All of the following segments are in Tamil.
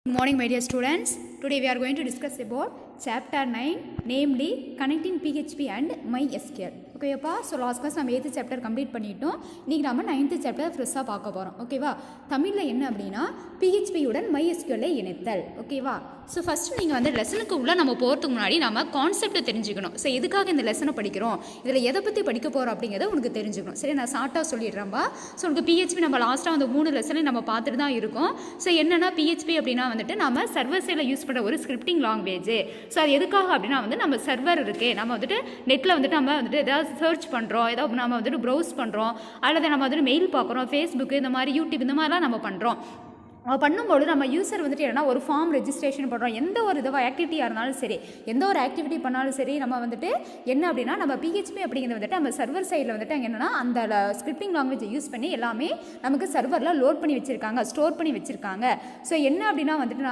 Good morning, my dear students. Today we are going to discuss about chapter 9, namely connecting PHP and MySQL. ஓகேப்பா, ஸோ லாஸ்ட் கிளாஸ் நம்ம 8th சாப்டர் கம்ப்ளீட் பண்ணிட்டோம். இன்றைக்கி நம்ம 9th சாப்டர் ஃப்ரெஷ்ஷாக பார்க்க போகிறோம். ஓகேவா, தமிழில் என்ன அப்படின்னா பிஹெச்பியுடன் MySQL இணைத்தல். ஓகேவா, ஸோ ஃபஸ்ட்டு நீங்கள் வந்து லெசனுக்கு உள்ளே நம்ம போகிறதுக்கு முன்னாடி நம்ம கான்செப்டை தெரிஞ்சுக்கணும். ஸோ எதுக்காக இந்த லெசனை படிக்கிறோம், இதில் எதை பற்றி படிக்க போகிறோம் அப்படிங்கிறத உனக்கு தெரிஞ்சுக்கணும். சரி, நான் ஷார்ட்டாக சொல்லிடுறேன்பா. ஸோ உனக்கு பிஹெச்பி நம்ம லாஸ்ட்டாக அந்த 3 லெசனை நம்ம பார்த்துட்டு தான் இருக்கோம். ஸோ என்னென்னா பிஹெச்பி அப்படின்னா வந்துட்டு நம்ம சர்வர் சைடில் யூஸ் பண்ணுற ஒரு ஸ்கிரிப்டிங் லாங்குவேஜ். ஸோ அது எதுக்காக அப்படின்னா வந்து நம்ம சர்வர் இருக்குது, நம்ம வந்துட்டு நெட்டில் வந்துட்டு நம்ம வந்துட்டு ஏதாவது சர்ச் பண்ணுறோம், ஏதாவது நம்ம வந்துட்டு ப்ரௌஸ் பண்ணுறோம், அல்லது நம்ம வந்துட்டு மெயில் பார்க்குறோம், ஃபேஸ்புக்கு இந்த மாதிரி யூடியூப் இந்த மாதிரிலாம் நம்ம பண்ணுறோம். பண்ணும்போது நம்ம யூசர் வந்துட்டு என்னன்னா ஒரு ஃபார்ம் ரெஜிஸ்ட்ரேஷன் பண்ணுறோம். எந்த ஒரு இதுவாக ஆக்டிவிட்டியாக இருந்தாலும் சரி, எந்த ஒரு ஆக்டிவிட்டி பண்ணாலும் சரி, நம்ம வந்துட்டு என்ன அப்படின்னா நம்ம பிஹெச்பி அப்படிங்கிறது வந்துட்டு நம்ம சர்வர் சைடில் வந்துட்டு அங்கே என்னென்னா அந்த ஸ்கிரிப்டிங் லாங்குவேஜை யூஸ் பண்ணி எல்லாமே நமக்கு சர்வரில் லோட் பண்ணி வச்சுருக்காங்க, ஸ்டோர் பண்ணி வச்சுருக்காங்க. ஸோ என்ன அப்படின்னா வந்துட்டு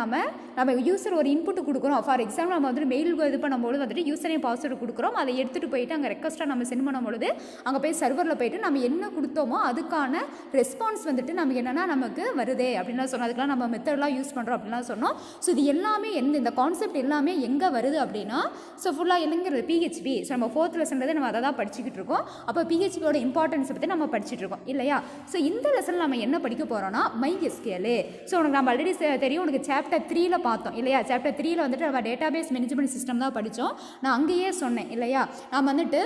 நம்ம யூசர் ஒரு இன்புட்டு கொடுக்குறோம். ஃபார் எக்ஸாம்பிள் நம்ம வந்துட்டு மெயில் இது பண்ணும்போது வந்துட்டு யூசரையும் பாஸ்வேர்டு கொடுக்குறோம். அதை எடுத்துகிட்டு போயிட்டு அங்கே ரெக்வஸ்ட்டாக நம்ம சென்ட் பண்ணும்பொழுது அங்கே போய் சர்வரில் போயிட்டு நம்ம என்ன கொடுத்தோமோ அதுக்கான ரெஸ்பான்ஸ் வந்துட்டு நமக்கு என்னென்னா நமக்கு வருதே அப்படின்னா சொன்னோம். அதுக்கெலாம் நம்ம மெத்தட்லாம் யூஸ் பண்ணுறோம் அப்படின்லாம் சொன்னோம். ஸோ இது எல்லாமே இந்த கான்செப்ட் எல்லாமே எங்கே வருது அப்படின்னா ஸோ ஃபுல்லாக எಲ್ಲಿங்கிறது பிஹெச்பி. ஸோ நம்ம 4th லெசன்றது நம்ம அதை தான் படிச்சுக்கிட்டு இருக்கோம். அப்போ பிஹெச்பியோட இம்பார்ட்டன்ஸை பற்றி நம்ம படிச்சுட்டு இருக்கோம் இல்லையா. ஸோ இந்த லெசனில் நம்ம என்ன படிக்க போகிறோம்னா MySQL. ஸோ உனக்கு நம்ம ஆல்ரெடி தெரியும், உனக்கு சாப்டர் 3ல் பார்த்தோம் இல்லையா. சாப்டர் 3ல் வந்துட்டு நம்ம டேட்டாபேஸ் மேனேஜ்மெண்ட் சிஸ்டம் தான் படித்தோம். நான் அங்கேயே சொன்னேன் இல்லையா, நம்ம வந்துட்டு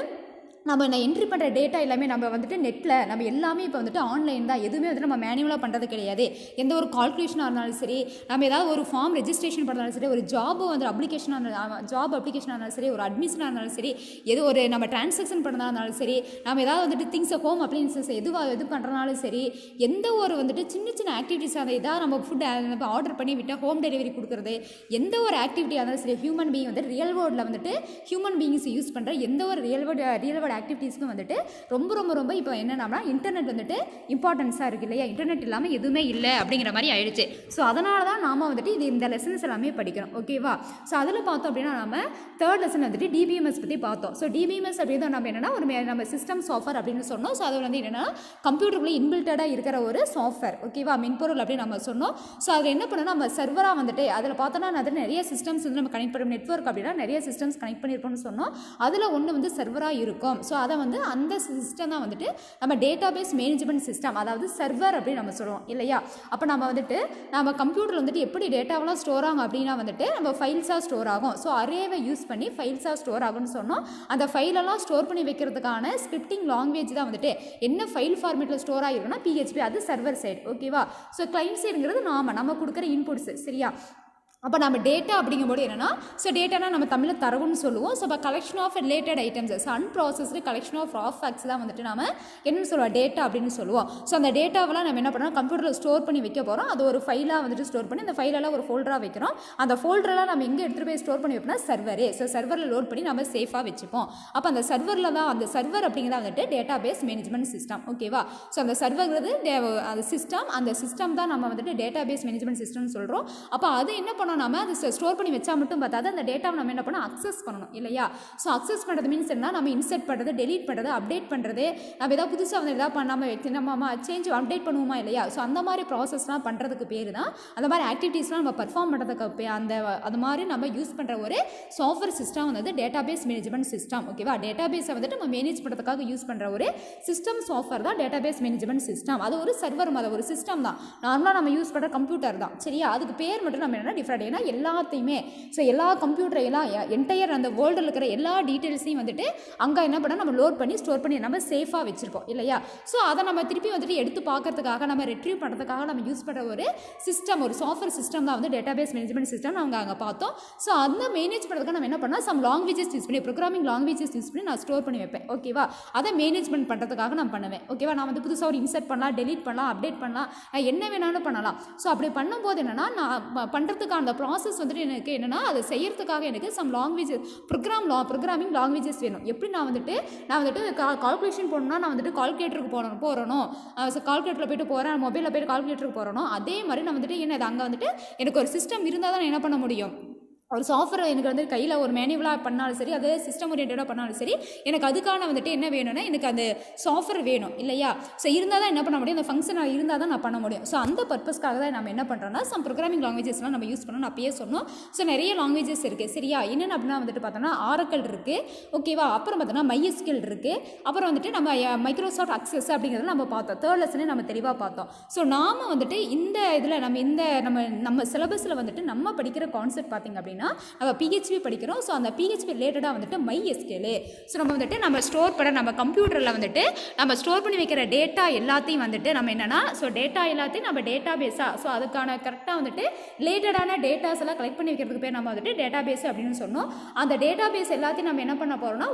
நம்ம என்ட்ரி பண்ணுற டேட்டா எல்லாமே நம்ம வந்துட்டு நெட்டில் நம்ம எல்லாமே இப்போ வந்துட்டு ஆன்லைன் தான். எதுவுமே வந்துட்டு நம்ம மேனுவலாக பண்ணுறது கிடையாது. எந்த ஒரு கால்குலேஷனாக இருந்தாலும் சரி, நம்ம ஏதாவது ஒரு ஃபார்ம் ரெஜிஸ்ட்ரேஷன் பண்ணாலும் சரி, ஒரு ஜாப் வந்து ஜாப் அப்ளிகேஷனாக இருந்தாலும் சரி, ஒரு அட்மிஷனாக இருந்தாலும் சரி, எது ஒரு நம்ம டிரான்சாக்ஷன் பண்ணுறதா இருந்தாலும் சரி, நம்ம ஏதாவது வந்துட்டு திங்ஸை ஹோம் அப்ளைன்சஸ் எது பண்ணுறனாலும் சரி, எந்த ஒரு வந்துட்டு சின்ன சின்ன ஆக்டிவிட்டீஸாக இருந்தால் ஏதாவது நம்ம ஃபுட் நம்ம ஆர்டர் பண்ணி விட்டால் ஹோம் டெலிவரி கொடுக்குறது, எந்த ஒரு ஆக்டிவிட்டியாக இருந்தாலும் சரி, ஹியூமன் பீயிங் வந்துட்டு ரியல் வேர்ல்டில் வந்துட்டு ஹியூமன் பீயிங்ஸ் யூஸ் பண்ணுற எந்த ஒரு ரியல் வேர்ல்டு ஆக்டிவிட்டீஸ்க்கும் வந்துட்டு ரொம்ப இப்போ என்னன்னா இன்டர்நெட் வந்துட்டு இம்பார்ட்டன்ஸாக இருக்குது இல்லையா. இன்டர்நெட் இல்லாமல் எதுவுமே இல்லை அப்படிங்கிற மாதிரி ஆயிடுச்சு. ஸோ அதனால தான் நாம் வந்துட்டு இந்த லெசன்ஸ் எல்லாமே படிக்கிறோம். ஓகேவா, ஸோ அதில் பார்த்தோம் அப்படின்னா நம்ம 3rd லெசன் வந்துட்டு டிபிஎம்எஸ் பற்றி பார்த்தோம். ஸோ டிபிஎம்எஸ் அப்படின்னு நம்ம என்னென்னா ஒரு நம்ம சிஸ்டம் சாஃப்ட்வேர் அப்படின்னு சொன்னோம். ஸோ அது வந்து என்னென்னா கம்ப்யூட்டருக்குள்ளே இன்பில்டடாக இருக்கிற ஒரு சாஃப்ட்வேர். ஓகேவா, மென்பொருள் அப்படின்னு நம்ம சொன்னோம். ஸோ அதில் என்ன பண்ணோம், நம்ம சர்வராக வந்துட்டு அதில் பார்த்தோன்னா அதில் நிறைய சிஸ்டம்ஸ் வந்து நம்ம கனெக்ட் பண்ணுறோம். நெட்வொர்க் அப்படின்னா நிறைய சிஸ்டம்ஸ் கனெக்ட் பண்ணியிருப்போம்னு சொன்னோம். அதில் ஒன்று வந்து சர்வராக இருக்கும். ஸோ அதை வந்து அந்த சிஸ்டம் தான் வந்துட்டு நம்ம டேட்டாபேஸ் மேனேஜ்மெண்ட் சிஸ்டம், அதாவது சர்வர் அப்படின்னு நம்ம சொல்லுவோம் இல்லையா. அப்போ நம்ம வந்துட்டு நம்ம கம்ப்யூட்டரில் வந்துட்டு எப்படி டேட்டாவெல்லாம் ஸ்டோர் ஆகும் அப்படின்னா வந்துட்டு நம்ம ஃபைல்ஸாக ஸ்டோர் ஆகும். ஸோ அரேவை யூஸ் பண்ணி ஃபைல்ஸாக ஸ்டோர் ஆகும்னு சொன்னோம். அந்த ஃபைலெல்லாம் ஸ்டோர் பண்ணி வைக்கிறதுக்கான ஸ்கிரிப்டிங் லாங்குவேஜ் தான் வந்துட்டு என்ன ஃபைல் ஃபார்மேட்டில் ஸ்டோர் ஆகிருக்குன்னா பிஹெச்பி. அது சர்வர் சைடு. ஓகேவா, ஸோ கிளைண்ட் சைடுங்கிறது நம்ம கொடுக்குற இன்புட்ஸ். சரியா, அப்போ நம்ம டேட்டா அப்படிங்கும்போது என்னென்னா ஸோ டேட்டானா நம்ம தமிழில் தரவுன்னு சொல்லுவோம். ஸோ இப்போ collection of related items, unprocessed collection of raw facts தான் வந்துட்டு நம்ம என்னென்னு சொல்லுவோம், டேட்டா அப்படின்னு சொல்லுவோம். ஸோ அந்த டேட்டாவெல்லாம் நம்ம என்ன பண்ணுறோம், கம்ப்யூட்டரில் ஸ்டோர் பண்ணி வைக்க போகிறோம். அது ஒரு ஃபைலாக வந்துட்டு ஸ்டோர் பண்ணி அந்த ஃபைலெல்லாம் ஒரு ஃபோல்டராக வைக்கிறோம். அந்த ஃபோல்டரெல்லாம் நம்ம எங்கே எடுத்துகிட்டு போய் ஸ்டோர் பண்ணி வைப்போம்னா சர்வரே. ஸோ சர்வரில் லோட் பண்ணி நம்ம சேஃபாக வச்சுப்போம். அப்போ அந்த சர்வரில் தான் அந்த சர்வர் அப்படிங்கிறத வந்துட்டு டேட்டாபேஸ் மேனேஜ்மெண்ட் சிஸ்டம். ஓகேவா, ஸோ அந்த சர்வர்ங்கிறது அந்த சிஸ்டம், அந்த சிஸ்டம் தான் நம்ம வந்துட்டு டேட்டாபேஸ் மேனேஜ்மெண்ட் சிஸ்டம்னு சொல்கிறோம். அப்போ அது என்ன பண்ணோம், நம்ம அது ஸ்டோர் பண்ணி வச்சா மட்டும் பார்த்தாது, அந்த டேட்டாவை நம்ம என்ன பண்ணணும், அக்சஸ் பண்ணணும் இல்லையா. ஸோ அக்சஸ் பண்ணுறது மீன்ஸ் என்ன, நம்ம இன்சர்ட் பண்ணுறது, டெலீட் பண்ணுறது, அப்டேட் பண்ணுறது, நம்ம ஏதாவது புதுசாக வந்து எதாவது பண்ணாமல் நம்ம சேஞ்ச் அப்டேட் பண்ணுவோமா இல்லையா. ஸோ அந்த மாதிரி ப்ராசஸ்லாம் பண்ணுறதுக்கு பேர் தான், அந்த மாதிரி ஆக்டிவிட்டீஸ்லாம் நம்ம பர்ஃபார்ம் பண்ணுறதுக்கு அது மாதிரி நம்ம யூஸ் பண்ணுற ஒரு சாஃப்ட்வேர் சிஸ்டம் வந்து டேட்டாபேஸ் மேனேஜ்மெண்ட் சிஸ்டம். ஓகேவா, டேட்டாபேஸை வந்துட்டு நம்ம மேனேஜ் பண்ணுறதுக்காக யூஸ் பண்ணுற ஒரு சிஸ்டம் சாஃப்ட்வேர் தான் டேட்டாபேஸ் மேனேஜ்மெண்ட் சிஸ்டம். அது ஒரு சர்வர் மாதிரி ஒரு சிஸ்டம் தான். நார்மலாக நம்ம யூஸ் பண்ணுற கம்ப்யூட்டர் தான். சரியா, அதுக்கு பேர் மட்டும் நம்ம என்னென்னா டிஃப்ரெண்ட். ஏன்னா எல்லாத்தையுமே ஸோ எல்லா கம்ப்யூட்டர் எல்லாம் என்டையர் அந்த வேர்ல்டில் இருக்கிற எல்லா டீட்டெயில்ஸையும் வந்துட்டு அங்கே என்ன பண்ணால் நம்ம லோட் பண்ணி ஸ்டோர் பண்ணி நம்ம சேஃபாக வச்சுருப்போம் இல்லையா. ஸோ அதை நம்ம திருப்பி வந்துட்டு எடுத்து பார்க்கறதுக்காக நம்ம ரெட்ரீவ் பண்ணுறதுக்காக நம்ம யூஸ் பண்ணுற ஒரு சிஸ்டம், ஒரு சாஃப்ட்வேர் சிஸ்டம் தான் வந்து டேட்டாபேஸ் மேனேஜ்மெண்ட் சிஸ்டம். நம்ம அங்கே பார்த்தோம். ஸோ அந்த மேனேஜ் பண்ணுறதுக்காக நம்ம என்ன பண்ணால் சம் லாங்குவேஜஸ் யூஸ் பண்ணி, ப்ரோக்ராமிங் லாங்குவேஜஸ் யூஸ் பண்ணி நான் ஸ்டோர் பண்ணி வைப்பேன். ஓகேவா, அதை மேனேஜ்மெண்ட் பண்ணுறதுக்காக நான் பண்ணுவேன். ஓகேவா, நான் வந்து புதுசாக ஒரு இன்சர்ட் பண்ணலாம், டெலீட் பண்ணலாம், அப்டேட் பண்ணலாம், என்ன வேணாலும் பண்ணலாம். ஸோ அப்படி பண்ணும்போது என்னென்னா நான் பண்ணுறதுக்கான அந்த ப்ராசஸ் வந்துட்டு எனக்கு என்னென்னா அதை செய்யறதுக்காக எனக்கு சம் லாங்குவேஜஸ் ப்ரோக்ராமிங் லாங்குவேஜஸ் வேணும். எப்படி நான் வந்துட்டு கால்குலேஷன் போடணும்னா நான் வந்துட்டு கால்குலேட்டருக்கு போகிறணும். ஸோ கால்குலேட்டரில் போய்ட்டு போகிறேன், மொபைலில் போய்ட்டு கால்குலேட்டருக்கு போகிறணும். அதே மாதிரி நான் வந்துட்டு அங்கே வந்துட்டு எனக்கு ஒரு சிஸ்டம் இருந்தால் தான் நான் என்ன பண்ண முடியும், ஒரு சாஃப்ட்வேர் எனக்கு வந்து கையில் ஒரு மேனுவலாக பண்ணாலும் சரி, அதே சிஸ்டம் ஓரியன்டாக பண்ணாலும் சரி, எனக்கு அதுக்கான வந்துட்டு என்ன வேணும்னா எனக்கு அந்த சாஃப்ட்வேர் வேணும் இல்லையா. ஸோ இருந்தால் தான் என்ன பண்ண முடியும், அந்த ஃபங்க்ஷன் இருந்தால் தான் நான் பண்ண முடியும். ஸோ அந்த பர்பஸ்க்காக தான் நம்ம என்ன பண்ணுறோம்னா சம் ப்ரோக்ராமிங் லாங்குவேஜஸ்லாம் நம்ம யூஸ் பண்ணணும். அப்பயே சொன்னோம். ஸோ நிறைய லாங்குவேஜஸ் இருக்குது சரியா. என்னென்ன அப்படின்னா வந்துட்டு பார்த்தோன்னா ஆரக்கல் இருக்குது ஓகேவா. அப்புறம் பார்த்தோன்னா MySQL இருக்குது. அப்புறம் வந்துட்டு நம்ம மைக்ரோசாஃப்ட் அக்சஸ் அப்படிங்கிறத நம்ம பார்த்தோம். தேர்ட் லெசனே நம்ம தெளிவாக பார்த்தோம். ஸோ நாம் வந்துட்டு இந்த இதில் நம்ம சிலபஸில் வந்துட்டு நம்ம படிக்கிற கான்செப்ட் பார்த்திங்க அப்படின்னா நம்ம PHP படிக்கிறோம். ஸோ அந்த PHP ரிலேட்டடாக வந்துட்டு MySQL. ஸோ நம்ம வந்துட்டு நம்ம ஸ்டோர் பண்ண நம்ம கம்ப்யூட்டரில் வந்துட்டு நம்ம ஸ்டோர் பண்ணி வைக்கிற டேட்டா எல்லாத்தையும் வந்துட்டு நம்ம என்னென்னா ஸோ டேட்டா எல்லாத்தையும் நம்ம டேட்டா பேஸாக ஸோ அதுக்கான கரெக்டாக வந்துட்டு ரிலேட்டடான டேட்டாஸ் எல்லாம் கலெக்ட் பண்ணி வைக்கிறதுக்கு பேர் நம்ம வந்துட்டு டேட்டா பேஸ் அப்படின்னு சொன்னோம். அந்த டேட்டா பேஸ் எல்லாத்தையும் நம்ம என்ன பண்ண போகிறோம்னா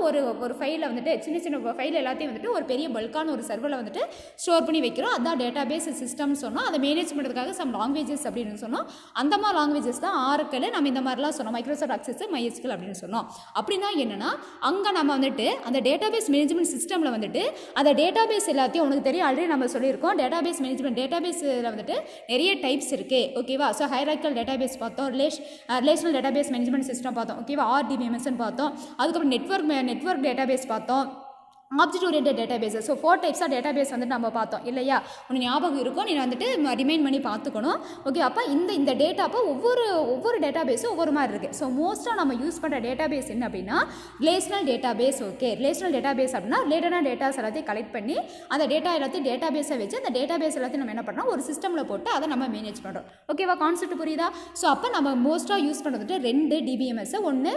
ஒரு ஃபைலில் வந்துட்டு சின்ன சின்ன ஃபைல் எல்லாத்தையும் வந்துட்டு ஒரு பெரிய பல்கான ஒரு சர்வரில் வந்துட்டு ஸ்டோர் பண்ணி வைக்கிறோம். அதுதான் டேட்டா பேஸ் சிஸ்டம் சொன்னோம். அதை மேனேஜ் பண்ணுறதுக்காக சம் லாங்குவேஜஸ் அப்படின்னு சொன்னோம். அந்த மாதிரி லாங்குவேஜஸ் தான் ஆரக்கல். நம்ம இந்த மாதிரிலாம் சொன்னோம். மைக்ரோசாஃப்ட் அக்சஸ் MySQL அப்படின்னு சொன்னோம். அப்படின்னா என்னன்னா அங்கே நம்ம வந்துட்டு அந்த டேட்டாபேஸ் மேனேஜ்மெண்ட் சிஸ்டமில் வந்துட்டு அந்த டேட்டாபேஸ் எல்லாத்தையும் உனக்கு தெரியும் ஆல்ரெடி நம்ம சொல்லியிருக்கோம். டேட்டாபேஸ் மேனேஜ்மெண்ட் டேட்டாபேஸில் வந்துட்டு நிறைய டைப்ஸ் இருக்குது ஓகேவா. ஸோ ஹைரார்க்கிக்கல் டேட்டாபேஸ் பார்த்தோம், ரிலேஷனல் டேட்டாபேஸ் மேனேஜ்மெண்ட் சிஸ்டம் பார்த்தோம் ஓகேவா, RDBMS பார்த்தோம். அதுக்கப்புறம் நெட்வொர்க் டேட்டாபேஸ் பார்த்தோம், object oriented databases. So 4 types of database வந்துட்டு நம்ம பார்த்தோம் இல்லையா. உனக்கு ஞாபகம் இருக்கும், நீ வந்துட்டு ரிமைண்ட் பண்ணி பார்த்துக்கணும் ஓகே. அப்போ இந்த டேட்டா அப்போ ஒவ்வொரு டேட்டாபேஸும் ஒவ்வொரு மாதிரி இருக்குது. ஸோ மோஸ்ட்டாக நம்ம யூஸ் பண்ணுற டேட்டாபேஸ் என்ன அப்படின்னா relational database. Okay, relational database அப்படின்னா ரிலேட்டடான டேட்டாஸ் எல்லாத்தையும் கலெக்ட் பண்ணி அந்த டேட்டா எல்லாத்தையும் டேட்டாபேஸை வச்சு அந்த டேட்டாபேஸ் எல்லாத்தையும் நம்ம என்ன பண்ணுறோம் ஒரு சிஸ்டமில் போட்டு அதை நம்ம மேனேஜ் பண்ணுறோம் ஓகேவா. கான்செப்ட் புரியுதா. ஸோ அப்போ நம்ம மோஸ்ட்டாக யூஸ் பண்ணுறது 2 DBMS. ஒன்று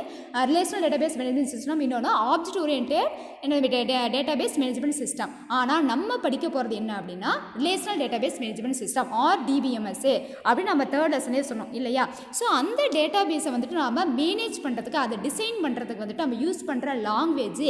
ரிலேஷனல் டேட்டாபேஸ் மேனேஜ்மெண்ட் சிஸ்டம், இன்னொன்று ஆப்ஜெக்ட் ஓரியன்டட் என்ன டேட்டாபேஸ் மேனேஜ்மெண்ட் சிஸ்டம். ஆனால் நம்ம படிக்க போகிறது என்ன அப்படின்னா relational database management system RDBMS அப்படின்னு நம்ம தேர்ட் லெசனே சொன்னோம் இல்லையா. ஸோ அந்த டேட்டாபேஸை வந்துட்டு நம்ம மேனேஜ் பண்ணுறதுக்கு அதை டிசைன் பண்ணுறதுக்கு வந்துட்டு நம்ம யூஸ் பண்ணுற லாங்குவேஜ்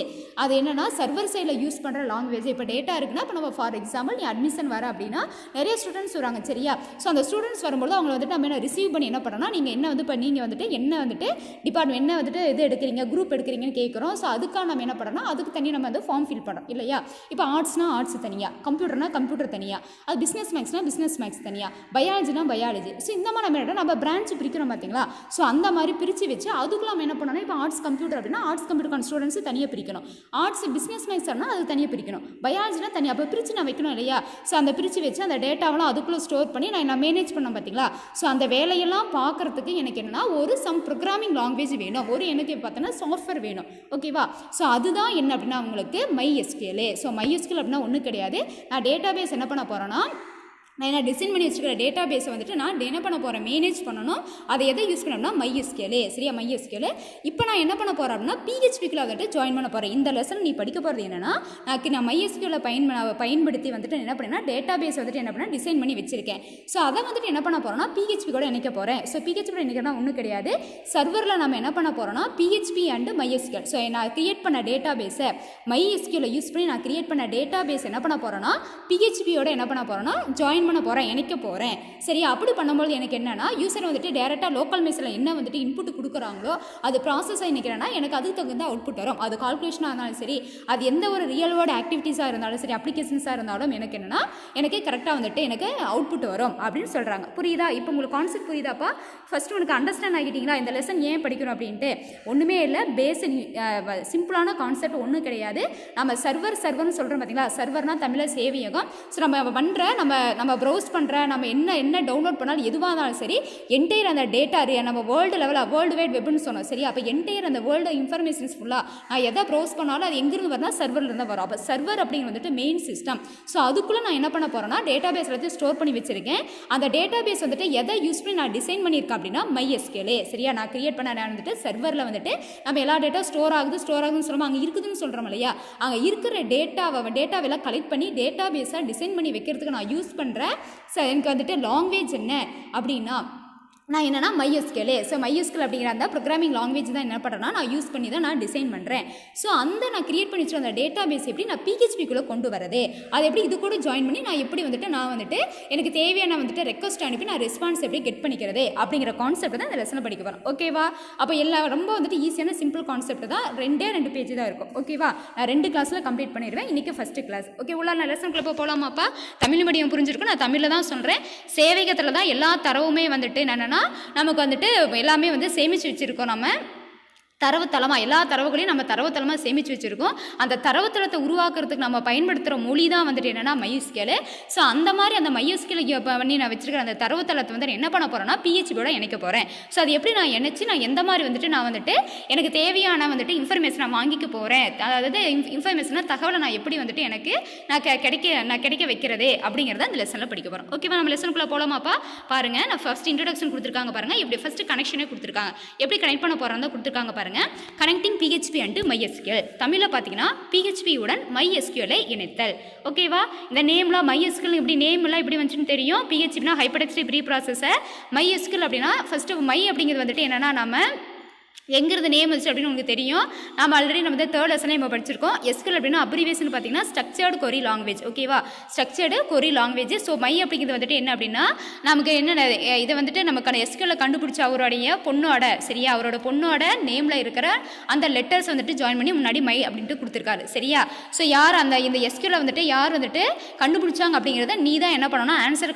அது என்னென்னா சர்வர் சைடில் யூஸ் பண்ணுற லாங்குவேஜ். இப்போ டேட்டா இருக்குன்னா இப்போ நம்ம ஃபார் எக்ஸாம்பிள் நீ அட்மிஷன் வர அப்படின்னா நிறைய ஸ்டூடெண்ட்ஸ் வராங்க சரியா. ஸோ அந்த ஸ்டூடெண்ட்ஸ் வரும்போது அவங்களை வந்துட்டு நம்ம என்ன ரிசீவ் பண்ணி என்ன பண்ணோம்னா நீங்கள் என்ன வந்து இப்போ நீங்கள் வந்துட்டு என்ன வந்துட்டு டிபார்ட்மெண்ட் என்ன வந்துட்டு இது எடுக்கிறீங்க குரூப் எடுக்கிறீங்கன்னு கேட்குறோம். ஸோ அதுக்காக நம்ம என்ன பண்ணோம்னா அதுக்கு தனி நம்ம வந்து ஃபார்ம் ஃபில் பண்ணுறோம் இல்லையா. இப்போ ஆர்ட்ஸ்னா ஆர்ட்ஸ் தனியாக, கம்ப்யூட்டர்னா கம்ப்யூட்டர் தனியாக, அது பிஸ்னஸ் மேக்ஸ்னா பிஸ்னஸ் மேக்ஸ் தனியாக, பயாலஜினா பயாலஜி. ஸோ இந்த மாதிரி நம்ம பிரான்ச் பிரிக்கிறோம் பார்த்தீங்களா. ஸோ அந்த மாதிரி பிரித்து வச்சு அதுக்குள்ள நம்ம என்ன பண்ணணும் இப்போ ஆர்ட்ஸ் கம்ப்யூட்டர் அப்படின்னா ஆர்ட்ஸ் கம்ப்யூட்டர் ஸ்டூடெண்ட்ஸ் தனியாக பிரிக்கணும், ஆர்ட்ஸ் பிஸ்னஸ் மேக்ஸ் ஆனால் அது தனியாக பிரிக்கணும், பயாலஜினா தனியாக அப்போ பிரித்து நான் வைக்கணும் இல்லையா. ஸோ அந்த பிரித்து வச்சு அந்த டேட்டாவெல்லாம் அதுக்குள்ளே ஸ்டோர் பண்ணி நான் மேனேஜ் பண்ணேன் பார்த்தீங்களா. ஸோ அந்த வேலையெல்லாம் பார்க்குறதுக்கு எனக்கு என்னென்னா ஒரு சம் ப்ரோக்ராமிங் லாங்குவேஜ் வேணும், ஒரு எனக்கு பார்த்தோன்னா சாஃப்ட்வேர் வேணும் ஓகேவா. ஸோ அதுதான் என்ன அப்படின்னா உங்களுக்கு MySQL. ஸோ MySQL அப்படின்னா ஒன்றும் கிடையாது. நான் டேட்டாபேஸ் என்ன பண்ண போகிறேன்னா நான் என்ன டிசைன் பண்ணி வச்சுக்கிற டேட்டா பேஸை வந்துட்டு நான் என்ன பண்ண போகிறேன் மேனேஜ் பண்ணணும். அதை எதை யூஸ் பண்ணோம்னா MySQL சரியா. MySQL இப்போ நான் என்ன பண்ண போகிறேன் அப்படின்னா PHPக்குள்ள வந்துட்டு ஜாயின் பண்ண போகிறேன். இந்த லெசன் நீ படிக்க போகிறது என்னென்னா நான் MySQL பயன்படுத்தி வந்துட்டு என்ன பண்ணேன்னா டேட்டா பேஸ் வந்துட்டு என்ன பண்ண டிசைன் பண்ணி வச்சிருக்கேன். ஸோ அதை வந்துட்டு என்ன பண்ண போகிறோம்னா PHP கூட இணைக்க போகிறேன். ஸோ PHP கூட இணைக்கிறனா ஒன்றும் கிடையாது. சர்வரில் நம்ம என்ன பண்ண போகிறோம்னா PHP அண்ட் MySQL. ஸோ நான் கிரியேட் பண்ண டேட்டா பேஸை MySQL யூஸ் பண்ணி நான் கிரியேட் பண்ண டேட்டா பேஸ் என்ன பண்ண போகிறேன்னா PHPயோட என்ன பண்ண போகிறோன்னா ஜாயின் பண்ண போகிறேன், இணைக்க போகிறேன் சரியா. அப்படி பண்ணும்போது எனக்கு என்னன்னா யூசர் வந்துட்டு டேரெக்டாக லோக்கல் மெஷினில் என்ன வந்துட்டு இன்புட் கொடுக்குறாங்களோ அது ப்ராசஸாக இணைக்கிறேன்னா எனக்கு அதுக்கு தகுந்த அவுட்புட் வரும். அது கால்குலேஷனாக இருந்தாலும் சரி, அது எந்த ஒரு ரியல் வேர்ல்டு ஆக்டிவிட்டீஸாக இருந்தாலும் சரி, அப்ளிகேஷன்ஸாக இருந்தாலும் எனக்கு என்னென்னா எனக்கு கரெக்டாக வந்துட்டு எனக்கு அவுட்புட் வரும் அப்படின்னு சொல்கிறாங்க. புரியுதா. இப்போ உங்களுக்கு கான்செப்ட் புரியுதாப்பா. ஃபஸ்ட்டு உனக்கு அண்டர்ஸ்டாண்ட் ஆகிட்டீங்களா இந்த லெசன் ஏன் படிக்கணும் அப்படின்ட்டு. ஒன்றுமே இல்லை, பேசிக் சிம்பிளான கான்செப்ட் ஒன்றும் கிடையாது. நம்ம சர்வர்னு சொல்கிறோம் பார்த்தீங்களா. சர்வர்னால் தமிழில் சேவையகம். ஸோ நம்ம பண்ணுற நம்ம ப்ரௌஸ் பண்ணுற நம்ம என்ன டவுன்லோட் பண்ணாலும் எதுவாக இருந்தாலும் சரி என்டையர் அந்த டேட்டா நம்ம வேர்ல்டு லெவலாக வேர்ல்டு வைட் வெப்னு சொன்னோம் சரி. அப்போ என்டையர் அந்த வேர்ல்டு இன்ஃபர்மேஷன்ஸ் ஃபுல்லாக நான் எதை ப்ரௌஸ் பண்ணாலும் அது எங்கிருந்து வரணும் சர்வர்லேருந்து வரும். அப்போ சர்வர் அப்படிங்கிறது வந்துட்டு மெயின் சிஸ்டம். ஸோ அதுக்குள்ளே நான் என்ன பண்ண போகிறேன்னா டேட்டா பேஸ் எல்லாத்தையும் ஸ்டோர் பண்ணி வச்சிருக்கேன். அந்த டேட்டா பேஸ் வந்துட்டு எதை யூஸ் பண்ணி நான் டிசைன் பண்ணியிருக்கேன் அப்படின்னா MySQL சரியா. நான் கிரியேட் பண்ண நான் வந்துட்டு சர்வரில் வந்துட்டு நம்ம எல்லா டேட்டா ஸ்டோர் ஆகுதுன்னு சொல்லுவோம். அங்கே இருக்குதுன்னு சொல்கிறோம் இல்லையா. அங்கே இருக்கிற டேட்டாவெல்லாம் கலெக்ட் பண்ணி டேட்டா பேஸாக டிசைன் பண்ணி வைக்கிறதுக்கு நான் யூஸ் பண்ணுறேன். எனக்கு வந்துட்டு லாங்குவேஜ் என்ன அப்படின்னா நான் என்னென்னா MySQL. ஸோ MySQL அப்படிங்கிற அந்த ப்ரோக்ராமிங் லாங்குவேஜ் தான் என்ன பண்ணுறேன்னா நான் யூஸ் பண்ணி தான் நான் டிசைன் பண்ணுறேன். ஸோ அந்த நான் கிரியேட் பண்ணி வச்சுருந்த அந்த டேட்டா பேஸ் எப்படி நான் PHPக்குள்ளே கொண்டு வரது, அது எப்படி இது கூட ஜாயின் பண்ணி நான் எப்படி வந்துட்டு நான் வந்துட்டு எனக்கு தேவையான வந்துட்டு ரெக்வஸ்ட் அனுப்பி நான் ரெஸ்பான்ஸ் எப்படி கெட் பண்ணிக்கிறது அப்படிங்கிற கான்செப்ட் தான் இந்த லெசனில் படிக்க போகிறேன் ஓகேவா. அப்போ ரொம்ப வந்துட்டு ஈஸியான சிம்பிள் கான்செப்ட் தான். 2 பேஜ் தான் இருக்கும் ஓகேவா. நான் 2 கிளாஸில் கம்ப்ளீட் பண்ணிடுவேன். இன்றைக்கி ஃபஸ்ட்டு கிளாஸ் ஓகே. உள்ள நான் லெசனுக்குள்ளே போகலாமாப்பா. தமிழ் மீடியம் புரிஞ்சிருக்கும். நான் தமிழில் தான் சொல்கிறேன். சேவையகத்தில் தான் எல்லா தரவுமே வந்துட்டு என்னென்னா என்னென்னா நமக்கு வந்துட்டு எல்லாமே வந்து சேமித்து வச்சுருக்கோம். நம்ம தரவுத்தளமாக எல்லா தரவுகளையும் நம்ம தரவுத்தளமாக சேமித்து வச்சுருக்கோம். அந்த தரவுத்தளத்தை உருவாக்குறதுக்கு நம்ம பயன்படுத்துகிற மொழி தான் வந்துட்டு என்னென்னா MySQL. ஸோ அந்த மாதிரி அந்த MySQL பண்ணி நான் வச்சுருக்கிற அந்த தரவுத்தளத்தை வந்து என்ன பண்ண போகிறேன்னா PHPயோட இணைக்க போகிறேன். ஸோ அது எப்படி நான் இணைச்சி நான் எந்த மாதிரி வந்துட்டு நான் வந்துட்டு எனக்கு தேவையான வந்துட்டு இன்ஃபர்மேஷன் நான் வாங்கிக்க போகிறேன், அதாவது இன்ஃபர்மேஷனாக தகவலை நான் எப்படி வந்துட்டு எனக்கு நான் கிடைக்க வைக்கிறது அப்படிங்கிறத அந்த லெசனில் படிக்க போகிறோம். ஓகேவா? நம்ம லெசனுக்குள்ளே போகலாமாப்பா? பாருங்கள், நான் ஃபஸ்ட் இன்ட்ரடக்ஷன் கொடுத்துருக்காங்க பாருங்கள். இப்படி ஃபஸ்ட்டு கனெக்ஷனே கொடுத்துருக்காங்க. எப்படி கனெக்ட் பண்ண போகிறாங்க கொடுத்துருக்காங்க பாருங்கள். Connecting PHP and MySQL. தமிழில் பார்த்தீங்கன்னா PHP உடன் MySQL இணைத்தல். ஓகேவா? இந்த நேம்லாம் MySQL இப்படி நேம்லாம் எப்படி வந்துச்சுன்னு தெரியும். PHPனா ஹைப்பர்டெக்ஸ்ட் ப்ரீ ப்ராசஸர், MySQL அப்படின்னா ஃபஸ்ட்டு மை அப்படிங்கிறது வந்துட்டு என்னென்னா நம்ம எங்கிறது நேம் வச்சு அப்படின்னு உங்களுக்கு தெரியும். நம்ம ஆல்ரெடி நம்ம வந்து தேர்ட் லெசனே நம்ம படிச்சிருக்கோம். SQL அப்படின்னா அப்ரிவேஷன் பார்த்தீங்கன்னா ஸ்ட்ரக்சர்டு கொரி லாங்குவேஜ். ஓகேவா? Structured query language. So my அப்படிங்கிறது வந்துட்டு என்ன அப்படின்னா நமக்கு என்ன இதை வந்துட்டு நமக்கான SQL கண்டுபிடிச்ச அவருடைய பொண்ணோட சரியா அவரோட பொண்ணோட நேமில் இருக்கிற அந்த லெட்டர்ஸ் வந்துட்டு ஜாயின் பண்ணி முன்னாடி மை அப்படின்ட்டு கொடுத்துருக்காரு. சரியா? ஸோ யார் இந்த SQL வந்துட்டு யார் வந்துட்டு கண்டுபிடிச்சாங்க அப்படிங்கிறத நீ தான் என்ன பண்ணணும், ஆன்சர்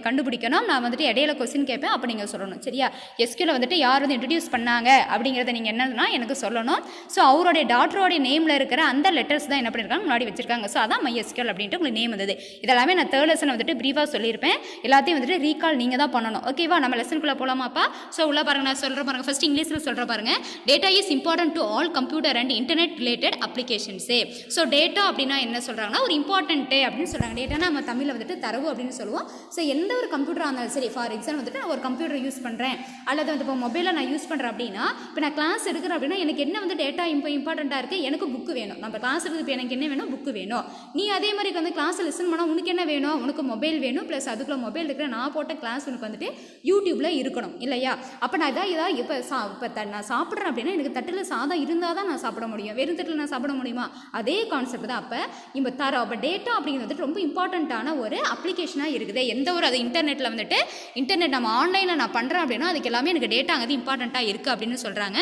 கண்டுபிடிக்கணும். நான் வந்துட்டு இடையில கொஸ்டின் கேட்பேன், அப்போ நீங்கள் சொல்லணும். சரியா? SQL வந்துட்டு யார் வந்து இன்ட்ரடியூஸ் பண்ணாங்க அப்படிங்கிறத நீங்கள் என்னன்னா எனக்கு சொல்லணும். ஸோ அவருடைய டாக்டரோடைய நேமில் இருக்கிற அந்த லெட்டர்ஸ் தான் என்ன பண்ணியிருக்காங்க முன்னாடி வச்சிருக்காங்க. ஸோ அதான் MySQL அப்படின்ட்டு உங்களுக்கு நேம் வந்தது. இதெல்லாமே நான் தேர்ட் லெசன் வந்துட்டு ப்ரீஃபாக சொல்லியிருப்பேன். எல்லாத்தையும் வந்துட்டு ரீகால் நீங்கள் தான் பண்ணணும். ஓகேவா? நம்ம லெசனுக்குள்ளே போகலாமாப்பா? ஸோ உள்ள பாருங்க, நான் சொல்கிற பாருங்க. ஃபர்ஸ்ட் இங்கிலீஷில் சொல்கிற பாருங்க. Data is important to all computer and internet related applications. So data அப்படின்னா என்ன சொல்கிறாங்கன்னா ஒரு இம்பார்ட்டன்ட்டு அப்படின்னு சொல்கிறாங்க. டேட்டானா நம்ம தமிழில் வந்துட்டு தரவு அப்படின்னு சொல்லுவோம். ஸோ எந்த ஒரு கம்ப்யூட்டராக இருந்தாலும் சரி, ஃபார் எக்ஸாம்பிள் வந்துட்டு நான் ஒரு கம்ப்யூட்டர் யூஸ் பண்ணுறேன் அல்லது வந்து இப்போ மொபைலில் நான் யூஸ் பண்ணுறேன் அப்படின்னா இப்போ நான் கிளாஸ் எடுக்கிறேன் அப்படின்னா எனக்கு என்ன வந்து டேட்டா இம்பார்ட்டண்ட்டாக இருக்குது, எனக்கு புக்கு வேணும். நம்ம கிளாஸ் எடுத்து இப்போ எனக்கு என்ன வேணும், புக்கு வேணும். நீ அதே மாதிரி வந்து கிளாஸில் லிசன் பண்ணால் உனக்கு என்ன வேணும், உனக்கு மொபைல் வேணும். ப்ளஸ் அதுக்குள்ள மொபைல் இருக்கிற நான் போட்ட கிளாஸ் உனக்கு வந்துட்டு யூடியூப்பில் இருக்கணும் இல்லையா? அப்போ நான் இதாக இப்போ நான் சாப்பிட்றேன் அப்படின்னா எனக்கு தட்டில் சாதம் இருந்தால் தான் நான் சாப்பிட முடியும். வெறும் தட்டில் நான் சாப்பிட முடியுமா? அதே கான்செப்ட் தான். அப்போ டேட்டா அப்படிங்கிறது வந்துட்டு ரொம்ப இம்பார்ட்டண்ட்டான ஒரு அப்ளிகேஷனாக இருக்குது. எந்த ஒரு அது இன்டர்நெட்டில் வந்துட்டு இன்டர்நெட் நம்ம ஆன்லைனில் நான் பண்ணுறேன் அப்படின்னா அதுக்கு எல்லாமே எனக்கு டேட்டாங்கிறது இம்பார்ட்டண்ட்டாக இருக்குது அப்படின்னு சொல்கிறாங்க.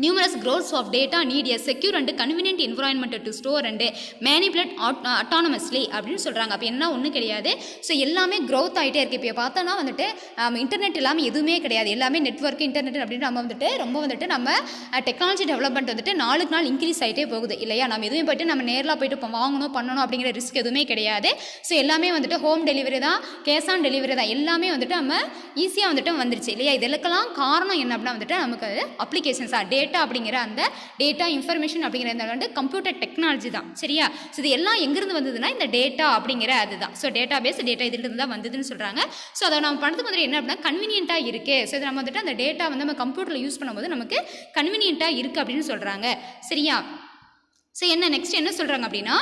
Numerous growths of data need a secure and convenient environment to store and manipulate autonomously அப்படின்னு சொல்கிறாங்க. அப்போ என்ன ஒன்றும் கிடையாது. ஸோ எல்லாமே க்ரோத் ஆகிட்டே இருக்குது. இப்போ பார்த்தோன்னா வந்துட்டு இன்டர்நெட் இல்லாமல் எதுவுமே கிடையாது. எல்லாமே நெட்வொர்க் இன்டர்நெட் அப்படின்னு நம்ம வந்துட்டு ரொம்ப வந்துட்டு நம்ம டெக்னாலஜி டெவலப்மெண்ட் வந்துட்டு நாளுக்கு நாள் இன்க்ரீஸ் ஆகிட்டே போகுது இல்லையா? நம்ம எதுவுமே போய்ட்டு நம்ம நேரில் போய்ட்டு வாங்கணும் பண்ணணும் அப்படிங்கிற ரிஸ்க் எதுவுமே கிடையாது. ஸோ எல்லாமே வந்துட்டு ஹோம் டெலிவரி தான், கேஷ் ஆன் டெலிவரி தான். எல்லாமே வந்துட்டு நம்ம ஈஸியாக வந்துட்டு வந்துருச்சு இல்லையா? இதெல்லாம் காரணம் என்ன அப்படின்னா வந்துட்டு நமக்கு அப்ளிகேஷன்ஸாக டேட்டா அப்படிங்கிற அந்த டேட்டா இன்ஃபர்மேஷன் அப்படிங்கிற வந்து கம்ப்யூட்டர் டெக்னாலஜி தான். சரியா? ஸோ இது எல்லாம் எங்கிருந்து வந்ததுன்னா இந்த டேட்டா அப்படிங்கிற அதுதான். ஸோ டேட்டா பேஸ் டேட்டா இதுலேருந்து தான் வந்ததுன்னு சொல்கிறாங்க. ஸோ அதை நம்ம பண்ணுறது மாதிரி என்ன அப்படின்னா கன்வீனியண்ட்டாக இருக்குது. ஸோ இது நம்ம வந்துட்டு அந்த டேட்டா வந்து நம்ம கம்ப்யூட்டரில் யூஸ் பண்ணும்போது நமக்கு கன்வீனியண்ட்டாக இருக்குது அப்படின்னு சொல்கிறாங்க. சரியா? ஸோ நெக்ஸ்ட் என்ன சொல்கிறாங்க அப்படின்னா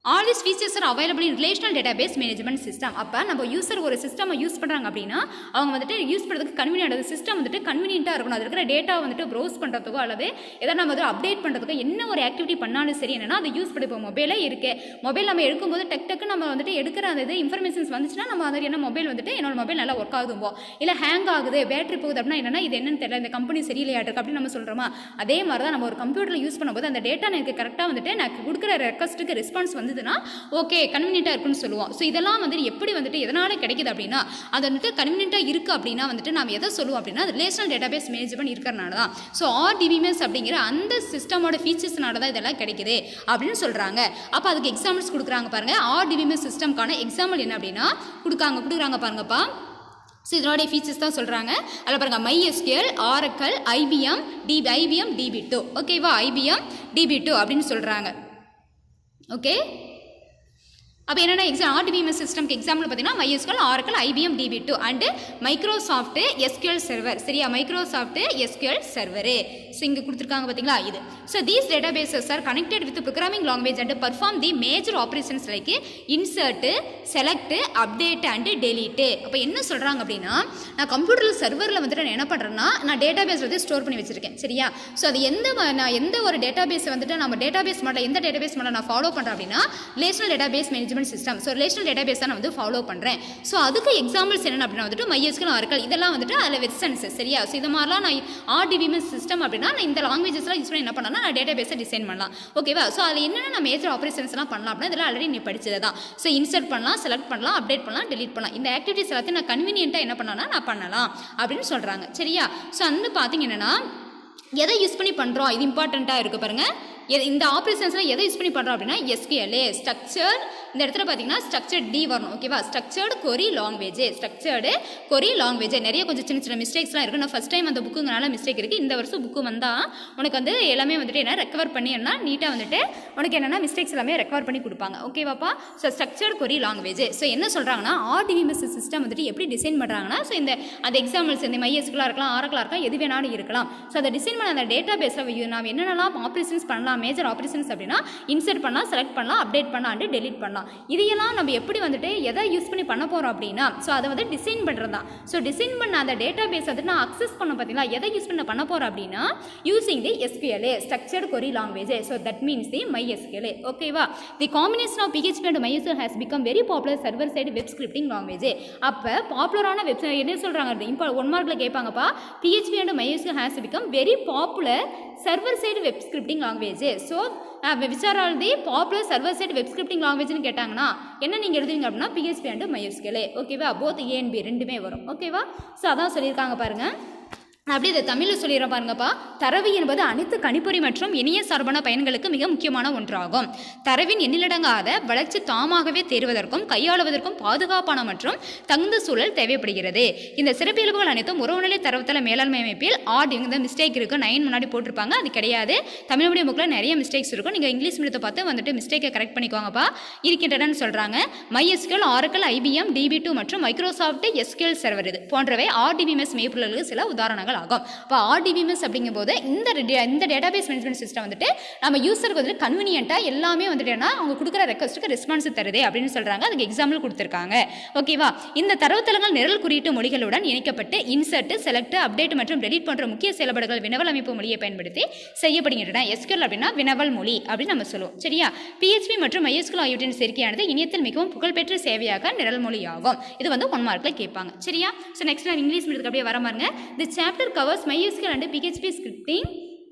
all these features are available in relational database management system. அப்போ நம்ம யூசர் ஒரு சிஸ்டம் யூஸ் பண்ணுறாங்க அப்படின்னா அவங்க வந்துட்டு யூஸ் பண்ணுறதுக்கு கன்வீனியன்ட் சிஸ்டம் வந்துட்டு கன்வீனியண்ட்டாக இருக்கணும். அது இருக்கிற டேட்டா வந்துட்டு ப்ரௌஸ் பண்ணுறதுக்கோ அல்லது எதாவது நம்ம வந்து அப்டேட் பண்ணுறதுக்கோ என்ன ஒரு ஆக்டிவிட்டி பண்ணாலும் சரி என்னன்னா அதை யூஸ் பண்ணி இப்போ மொபைலே இருக்குது. மொபைல் நம்ம எடுக்கும்போது டக்கு நம்ம வந்துட்டு எடுக்கிற அந்த இது இன்ஃபர்மேஷன்ஸ் வந்துச்சுன்னா நம்ம அது என்ன மொபைல் வந்துட்டு என்னோட மொபைல் நல்லா ஒர்க் ஆகுதும்போ இல்லை ஹேங் ஆகுது பேட்டரி போகுது அப்படின்னா என்னன்னா இது என்னன்னு தெரியல, இந்த கம்பெனி சரியில்லையா இருக்குது அப்படின்னு நம்ம சொல்கிறோமா? அதே மாதிரி தான் நம்ம ஒரு கம்ப்யூட்டரில் யூஸ் பண்ணும்போது அந்த டேட்டா எனக்கு கரெக்டாக வந்துட்டு நான் கொடுக்குற ரெக்வஸ்ட்டுக்கு ரெஸ்பான்ஸ் வந்ததுன்னா ஓகே கன்வீனியண்ட்டாக இருக்குன்னு சொல்லுவோம். ஸோ இதெல்லாம் வந்துட்டு எப்படி வந்துட்டு எதனால் கிடைக்குது அப்படின்னா அது வந்துட்டு கன்வீனியண்ட்டாக இருக்குது அப்படின்னா வந்துட்டு நம்ம எதை சொல்லுவோம் அப்படின்னா அது ரிலேஷனல் டேட்டாபேஸ் மேனேஜ்மெண்ட் இருக்கிறனால தான். ஸோ RDBMS அப்படிங்கிற அந்த சிஸ்டமோட ஃபீச்சர்ஸ்னால தான் இதெல்லாம் கிடைக்குது அப்படின்னு சொல்கிறாங்க. அப்போ அதுக்கு எக்ஸாம்பிள்ஸ் கொடுக்குறாங்க பாருங்கள். RDBMS சிஸ்டம்கான எக்ஸாம்பிள் என்ன அப்படின்னா கொடுக்குறாங்க பாருங்கப்பா. ஸோ இதனுடைய ஃபீச்சர்ஸ் தான் சொல்கிறாங்க. அதில் பாருங்கள் MySQL, Oracle, IBM DB2. ஓகேவா? IBM DB2 அப்படின்னு சொல்கிறாங்க. ஓகே, அப்போ என்னென்ன RDBMS சிஸ்டம்க்கு எக்ஸாம்பிள் பார்த்தீங்கன்னா MySQL, Oracle, IBM DB2 and Microsoft SQL server. சரியா? Microsoft SQL server. ஸோ இங்கே கொடுத்துருக்காங்க பார்த்தீங்களா இது. So these databases are connected with programming language and perform the major operations like insert, select, update and delete. அப்போ என்ன சொல்கிறாங்க அப்படின்னா நான் கம்ப்யூட்டர் சர்வரில் வந்துட்டு நான் என்ன பண்ணுறேன்னா நான் டேட்டாபேஸ் வந்து ஸ்டோர் பண்ணி வச்சுருக்கேன். சரியா? ஸோ அது எந்த ஒரு டேட்டாபேஸை வந்துட்டு நம்ம டேட்டாபேஸ் மாடல் எந்த டேட்டாபேஸ் மாடல் நான் ஃபாலோ பண்ணுறேன் அப்படின்னா relational database management management system. So relational database தான் நான் வந்து ஃபாலோ பண்ணுறேன். ஸோ அதுக்கு எக்ஸாம்பிள்ஸ் என்னென்ன அப்படின்னா வந்துட்டு MySQL, Oracle இதெல்லாம் வந்துட்டு அதில் வெர்ஷன்ஸ் சரியா. ஸோ இது மாதிரிலாம் நான் RDBMS சிஸ்டம் அப்படின்னா நான் இந்த லாங்குவேஜஸ்லாம் யூஸ் பண்ணி என்ன பண்ணலாம், நான் டேட்டாபேஸை டிசைன் பண்ணலாம். ஓகேவா. ஸோ அதில் என்னென்ன நான் மேஜர் ஆப்ரேஷன்ஸ்லாம் பண்ணலாம் அப்படின்னா இதெல்லாம் ஆல்ரெடி நீ படிச்சது தான். ஸோ இன்சர்ட் பண்ணலாம், செலக்ட் பண்ணலாம், அப்டேட் பண்ணலாம், டெலீட் பண்ணலாம். இந்த ஆக்டிவிட்டிஸ் எல்லாத்தையும் நான் கன்வீனியன்ட்டாக என்ன பண்ணலாம், நான் பண்ணலாம் அப்படின்னு சொல்கிறாங்க சரியா. ஸோ வந்து பார்த்தீங்கன்னா எதை யூஸ் பண்ணி பண்ணுறோம், இது இம்பார்ட்டண்ட்டாக இருக்குது பாருங்கள். இந்த ஆப்ரேஷன்ஸ்லாம் எதை யூஸ் பண்ணி பண்ணுறோம் அப்படின்னா SQL ஸ்ட்ரக்சர்ட். இந்த இடத்துல பார்த்தீங்கன்னா ஸ்ட்ரக்சர்ட் D வரணும். ஓகேவா. Structured query language, structured query language. நிறைய கொஞ்சம் சின்ன சின்ன மிஸ்டேக்ஸ்லாம் இருக்குது. நான் ஃபஸ்ட் டைம் அந்த புக்குங்கனால மிஸ்டேக் இருக்குது. இந்த வருஷம் புக்கு வந்தால் உனக்கு வந்து எல்லாமே வந்துட்டு என்ன ரெக்கவர் பண்ணி என்ன நீட்டாக வந்துட்டு உனக்கு என்னென்னா மிஸ்டேக்ஸ் எல்லாமே ரெக்கவர் பண்ணி கொடுப்பாங்க. ஓகேவாப்பா. So structured query language. So என்ன சொல்கிறாங்கன்னா RDBMS சிஸ்டம் வந்துட்டு எப்படி டிசைன் பண்ணுறாங்கன்னா ஸோ அந்த எக்ஸாம்பிள்ஸ் இந்த MySQL இருக்கலாம், Oracle இருக்கலாம், எது வேணாலும் இருக்கலாம். ஸோ அதை டிசைன் பண்ண அந்த டேட்டா பேஸில் நாம் என்னென்னலாம் ஆப்ரேஷன்ஸ் பண்ணலாம், மேஜர் ஆப்ரேஷன்ஸ் அப்படின்னா இன்சர்ட் பண்ணலாம், செலக்ட் பண்ணலாம், அப்டேட் பண்ணலாம் அண்ட் டெலீட் பண்ணலாம். இதையெல்லாம் நம்ம எப்படி வந்துட்டு எதை யூஸ் பண்ணி பண்ண போகிறோம் அப்படின்னா ஸோ அதை வந்து டிசைன் பண்ணுறது தான். ஸோ டிசைன் பண்ண அந்த டேட்டா பேஸ் வந்து நான் அக்சஸ் பண்ண பார்த்தீங்களா, எதை யூஸ் பண்ண போகிறோம் அப்படின்னா using the SQL structured query language. So that means the MySQL. ஓகேவா. The combination of PHP and MySQL has become very popular server side web scripting language. அப்போ பாப்புலரான வெப் என்ன சொல்கிறாங்க இப்போ 1 மார்க்கில் கேட்பாங்கப்பா. PHP and MySQL has become very popular server side web scripting language. So which are all the popular server side web scripting language னு கேட்டாங்கன்னா என்ன நீங்கள் எழுதுவீங்க அப்படின்னா PHP and MySQL. ஓகேவா. போத் A and B ரெண்டுமே வரும். ஓகேவா. ஸோ அதான் சொல்லியிருக்காங்க பாருங்கள். அப்படி இதை தமிழில் சொல்லிடுற பாருங்கப்பா. தரவு என்பது அனைத்து கணிப்பொறி மற்றும் இணைய சார்பான பயன்களுக்கு மிக முக்கியமான ஒன்றாகும். தரவின் எண்ணிலடங்காத வளர்ச்சி தாமாகவே தேர்வதற்கும் கையாளுவதற்கும் பாதுகாப்பான மற்றும் தகுந்த சூழல் தேவைப்படுகிறது. இந்த சிறப்பியல்புகள் அனைத்தும் உறவுநிலை தரவுத்தள மேலாண்மை அமைப்பில் இந்த மிஸ்டேக் இருக்குது 9 முன்னாடி போட்டிருப்பாங்க. அது கிடையாது. தமிழ் மீடியம் புக்கில் நிறைய மிஸ்டேக்ஸ் இருக்கும். நீங்கள் இங்கிலீஷ் மீடியத்தை பார்த்து வந்துட்டு மிஸ்டேக்கை கரெக்ட் பண்ணிக்கோங்கப்பா. இருக்கின்றனன்னு சொல்கிறாங்க. MySQL, Oracle, IBM, DB2 மற்றும் மைக்ரோசாஃப்ட் SQL சர்வர் இது போன்றவை RDBMS மெய்ப்பொருளுக்கு சில உதாரணங்கள் ஆகும். இப்போ RDBMS அப்படிங்கும்போது இந்த டேட்டாபேஸ் மேனேஜ்மெண்ட் சிஸ்டம் வந்துட்டு நம்ம யூசருக்கு வந்துட்டு கன்வீனியன்ட்டாக எல்லாமே வந்துட்டு அவங்க கொடுக்குற ரெக்வஸ்ட்டுக்கு ரெஸ்பான்ஸ் தருது அப்படின்னு சொல்கிறாங்க. அதுக்கு எக்ஸாம்பிள் கொடுத்துருக்காங்க. ஓகேவா. இந்த தரவுத்தளங்கள் நிரல் குறியீட்டு மொழிகளுடன் இணைக்கப்பட்டு இன்சர்ட், செலக்ட், அப்டேட் மற்றும் டெலீட் போன்ற முக்கிய செயல்பாடுகள் வினவல் அமைப்பு மொழியை பயன்படுத்தி செய்யப்படுகின்றன. SQL அப்படின்னா வினவல் மொழி அப்படின்னு நம்ம சொல்லுவோம் சரியா. PHP மற்றும் MySQL ஆகியவற்றின் சேர்க்கையானது இணையத்தில் மிகவும் புகழ்பெற்ற சேவையாக நிரல் மொழி ஆகும். இது வந்து 1 மார்க்கில் கேட்பாங்க சரியா. ஸோ நெக்ஸ்ட் நான் இங்கிலீஷ் மீடியத்துக்கு அப்படியே வர பாருங்க. தி chapter covers MySQL and PHP scripting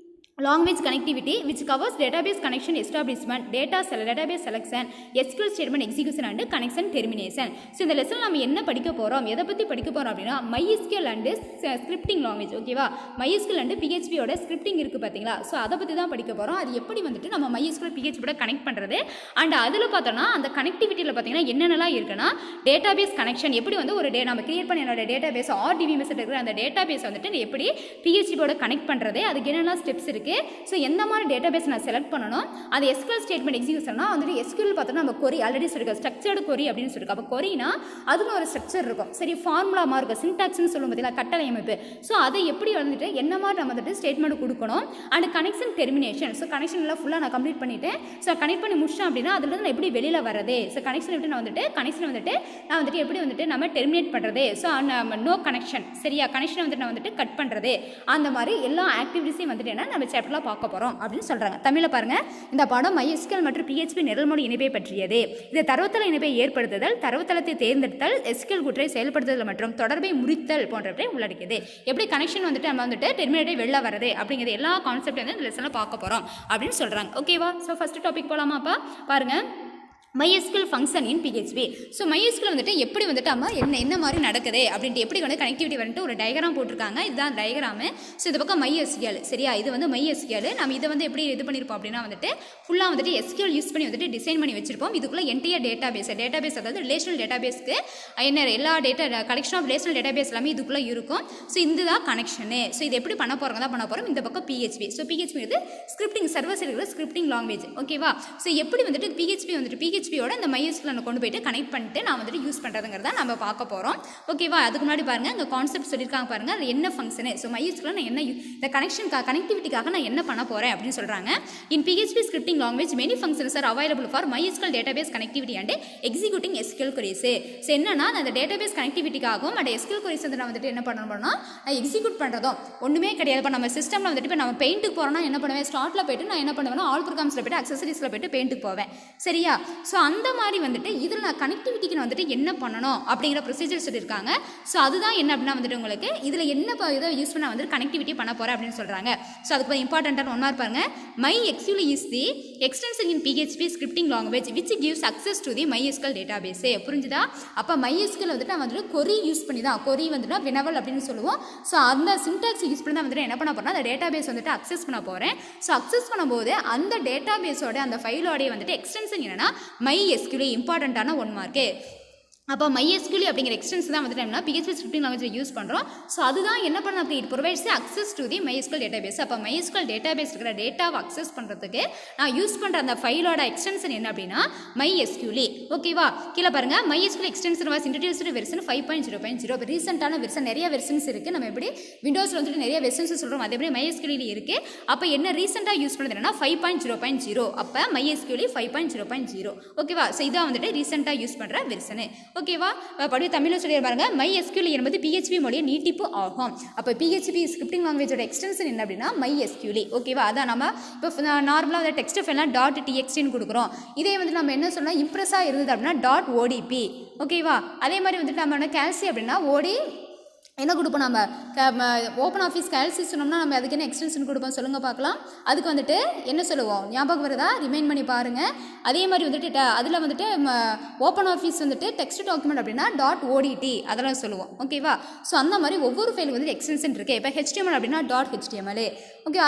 language connectivity which covers database connection establishment, database selection, SQL statement execution and connection termination. So இந்த லெசன் நம்ம என்ன படிக்க போகிறோம், எதை பற்றி படிக்க போகிறோம் அப்படின்னா MySQL and ஸ்கிரிப்டிங் லாங்குவேஜ். ஓகேவா. MySQL and PHPயோட ஸ்கிரிப்டிங் இருக்குது பார்த்தீங்களா. ஸோ அதை பற்றி தான் படிக்க போகிறோம். அது எப்படி வந்துட்டு நம்ம MySQL PHPயோட கனெக்ட் பண்ணுறது அண்ட் அதில் பார்த்தோன்னா அந்த கனெக்டிவிட்டியில் பார்த்தீங்கன்னா என்னென்னலாம் இருக்குன்னா டேட்டாபேஸ் கனெக்ஷன் எப்படி வந்து ஒரு நம்ம கிரியேட் பண்ண என்னோட டேட்டாபேஸ் RDBMS இருக்கிற அந்த டேட்டாபேஸ் வந்துட்டு எப்படி PHPயோட கனெக்ட் பண்ணுறது, அதுக்கு என்னென்ன ஸ்டெப்ஸ் இருக்குது. ஸோ எந்த மாதிரி டேட்டாபேஸ் நான் செலக்ட் பண்ணணும், அது SQL ஸ்டேட்மெண்ட் எக்ஸிக்யூஷன்னா வந்துட்டு SQL பார்த்தோன்னா நம்ம கொரி ஆல்ரெடி சொல்லியிருக்கோம் ஸ்ட்ரக்சர்டு கொரி அப்படின்னு சொல்லியிருக்கோம். அப்போ கொரினா அதுக்கு ஒரு ஸ்ட்ரக்சர் இருக்கும் சரி. ஃபார்முலா மாதிரி இருக்கும், சின்டாக்ஸ்னு சொல்லும் பார்த்தீங்களா, கட்டளை அமைப்பு. ஸோ அதை எப்படி வந்துட்டு என்ன மாதிரி நம்ம வந்துட்டு ஸ்டேட்மெண்ட் கொடுக்கணும் and connection termination. So connection எல்லாம் ஃபுல்லாக நான் கம்ப்ளீட் பண்ணிட்டேன். ஸோ கனெக்ட் பண்ணி முடிச்சேன் அப்படின்னா அதுலேருந்து நான் எப்படி வெளியில் வரது, ஸோ கனெக்ஷன் எப்படி நான் வந்துட்டு எப்படி வந்துட்டு நம்ம டெர்மினேட் பண்ணுறது, ஸோ நோ கனெக்ஷன் சரியா, கனெக்ஷனை வந்துட்டு நான் வந்துட்டு கட் பண்ணுறது, அந்த மாதிரி எல்லா ஆக்டிவிட்டிஸையும் வந்துட்டு என்ன நம்ம சாப்டர்லாம் பார்க்க போகிறோம் அப்படின்னு சொல்கிறாங்க. தமிழில் பாருங்கள். இந்த பாடம் MySQL மற்றும் PHP நிரல்மொழி இணைப்பை பற்றியது. இது தரவுத்தள இணைப்பை ஏற்படுத்துதல், தரவுத்தளத்தை தேர்ந்தெடுத்தல், SQL கூற்றை செயல்படுத்துதல் மற்றும் தொடர்பை முறித்தல் போன்றவற்றை உள்ளடக்கியது. எப்படி கனெக்ஷன் வந்துட்டு நம்ம வந்துட்டு டெர்மினேட்டை வெளில வரது அப்படிங்கிறது எல்லா கான்செப்ட் வந்து இந்த லெசனில் பார்க்க போகிறோம் அப்படின்னு சொல்கிறாங்க. ஓகேவா. ஸோ ஃபஸ்ட்டு டாபிக் போகலாமாப்பா. பாருங்கள். MySQL function in PHP. So MySQL வந்துட்டு எப்படி வந்துட்டு நம்ம என்ன மாதிரி நடக்குது அப்படின்ட்டு எப்படி வந்து கனெக்டிவிட்டி வந்துட்டு ஒரு டயக்ராம் போட்டிருக்காங்க. இதுதான் டயக்ராமு. ஸோ இது பக்கம் MySQL சரியா. இது வந்து MySQL. நம்ம இதை வந்து எப்படி இது பண்ணியிருப்போம் அப்படின்னா வந்துட்டு ஃபுல்லாக வந்துட்டு SQL யூஸ் பண்ணி வந்துட்டு டிசைன் பண்ணி வச்சிருப்போம். இதுக்குள்ளே என்டையர் டேட்டாபேஸ் அதாவது ரிலேஷனல் டேட்டாபேஸ்க்கு என்ன எல்லா கலெக்ஷன் ஆஃப் ரிலேஷனல் டேட்டாபேஸ் எல்லாமே இதுக்குள்ளே இருக்கும். ஸோ இதுதான் கனெக்ஷனு. ஸோ இது எப்படி பண்ண போகிறோம். இந்த பக்கம் PHP. ஸோ PHP வந்து ஸ்கிரிப்டிங் சர்வர்ஸ் இருக்கிற ஸ்கிரிப்டிங் லாங்குவேஜ். ஓகேவா. ஸோ எப்படி வந்துட்டு PHPயோட இந்த MySQL கொண்டு போயிட்டு கனெக்ட் பண்ணிட்டு நான் வந்துட்டு யூஸ் பண்ணுறதுங்கிறத நம்ம பார்க்க போகிறோம். ஓகேவா. அதுக்கு முன்னாடி பாருங்கள் இந்த கான்செப்ட் சொல்லியிருக்காங்க பாருங்கள். அது என்ன ஃபங்க்ஷனு. ஸோ MySQL நான் என்ன இந்த கனெக்டிவிட்டிக்காக நான் என்ன பண்ண போகிறேன் அப்படின்னு சொல்கிறாங்க. இன் PHP scripting language many functions are available for MySQL database connectivity and executing SQL queries. So என்னன்னா அந்த டேட்டாபேஸ் கனெக்டிவிட்டிக்காகவும் அந்த SQL queries வந்து நான் வந்துட்டு என்ன பண்ணணும்னா எக்ஸிக்யூட் பண்ணுறதும் ஒன்றுமே கிடையாது. இப்போ நம்ம சிஸ்டமில் வந்துட்டு இப்போ நம்ம பெயிண்ட்டுக்கு போகிறோம்னா என்ன பண்ணுவேன், ஸ்டார்ட்டில் போய்ட்டு நான் என்ன பண்ணுவேன்னா ஆல் ப்ரோக்ராம்ஸில் போய்ட்டு அக்சசரிஸில் போய்ட்டு பெயிண்ட்டுக்கு போவேன் சரியா. ஸோ ஸோ அந்த மாதிரி வந்துட்டு இதில் நான் கனெக்டிவிட்டிக்கு வந்துட்டு என்ன பண்ணணும் அப்படிங்கிற ப்ரொசீஜர் சொல்லியிருக்காங்க. ஸோ அதுதான் என்ன அப்படின்னா வந்துட்டு உங்களுக்கு இதில் என்ன இதை யூஸ் பண்ண வந்துட்டு கனெக்டிவிட்டி பண்ண போகிறேன் அப்படின்னு சொல்கிறாங்க. ஸோ அதுக்கு இம்பார்ட்டண்ட்டான ஒன்றா இருப்பாங்க. MySQL is the extension in PHP scripting language which gives access to the MySQL database. புரிஞ்சுதா? அப்போ MySQL வந்துட்டு நான் வந்துட்டு கொரி யூஸ் பண்ணி தான், கொரி வந்துட்டு வினவல் அப்படின்னு சொல்லுவோம். ஸோ அந்த சின்டாக்ஸ் யூஸ் பண்ணி தான் வந்துட்டு என்ன பண்ண போகிறேன், அந்த டேட்டாபேஸ் வந்துட்டு அக்சஸ் பண்ண போகிறேன். ஸோ அக்சஸ் பண்ணும்போது அந்த டேட்டாபேஸோட அந்த ஃபைலோடைய வந்துட்டு எக்ஸ்டென்ஷன் என்னன்னா MySQL. இம்பார்ட்டண்ட்டான 1 மார்க்கு. அப்போ MySQL அப்படிங்கிற எக்ஸ்டென்ஷன் தான் வந்துட்டு என்ன PHP ஸ்கிரிப்டிங் லாங்குவேஜ் யூஸ் பண்ணுறோம். ஸோ அதுதான் என்ன பண்ண அப்படி it provides access to the MySQL database. அப்போ MySQL டேட்டாபேஸ் இருக்கிற டேட்டாவை அக்சஸ் பண்ணுறதுக்கு நான் யூஸ் பண்ணுற அந்த ஃபைலோட எக்ஸ்டென்ஷன் என்ன அப்படின்னா MySQL. ஓகேவா? கீழே பாருங்க, MySQL extension was introduced version 5.0.0. ரீசெண்டான வெர்ஷன், நிறைய வெர்ஷன்ஸ் இருக்குது. நம்ம எப்படி விண்டோஸில் வந்துட்டு நிறைய வெர்ஷன்ஸ் சொல்கிறோம், அதே மாதிரி MySQL இருக்குது. அப்போ என்ன ரீசெண்டாக யூஸ் பண்ணுறது என்னன்னா 5.0.0. அப்போ MySQL 5.0.0. ஓகேவா? ஸோ இதான் வந்துட்டு ரீசெண்டாக யூஸ் பண்ணுற வெர்ஷனு. ஓகேவா? படி தமிழில் சொல்லி பாருங்க, MySQL என்பது PHP மொழியை நீட்டிப்பு ஆகும். அப்போ PHP ஸ்கிரிப்டிங் லாங்குவேஜோட எக்ஸ்டென்ஷன் என்ன அப்படின்னா MySQL. ஓகேவா? அதான் நம்ம இப்போ நார்மலாக வந்து டெக்ஸ்ட் ஃபைல்லாம் .txt கொடுக்குறோம். இதே வந்து நம்ம என்ன சொல்லலாம், இம்ப்ரெஸ்ஸாக இருந்தது அப்படின்னா .odp. ஓகேவா? அதே மாதிரி வந்துட்டு நம்ம கேல்சி அப்படின்னா என்ன கொடுப்போம், நம்ம ஓப்பன் ஆஃபீஸ் கேல்சி சொன்னோம்னா நம்ம அதுக்கு என்ன எக்ஸ்டென்ஷன் கொடுப்போம் சொல்லுங்கள் பார்க்கலாம். அதுக்கு வந்துட்டு என்ன சொல்லுவோம், ஞாபகம் வருதா? ரிமைண்ட் பண்ணி பாருங்கள். அதே மாதிரி வந்துட்டு அதில் வந்துட்டு ஓப்பன் ஆஃபீஸ் வந்துட்டு டெக்ஸ்ட் டாக்குமெண்ட் அப்படின்னா .odt அதெல்லாம் சொல்லுவோம். ஓகேவா? ஸோ அந்த மாதிரி ஒவ்வொரு ஃபைலுக்கு வந்துட்டு எக்ஸ்டென்ஷன் இருக்குது. இப்போ HTML அப்படின்னா .html. ஓகே,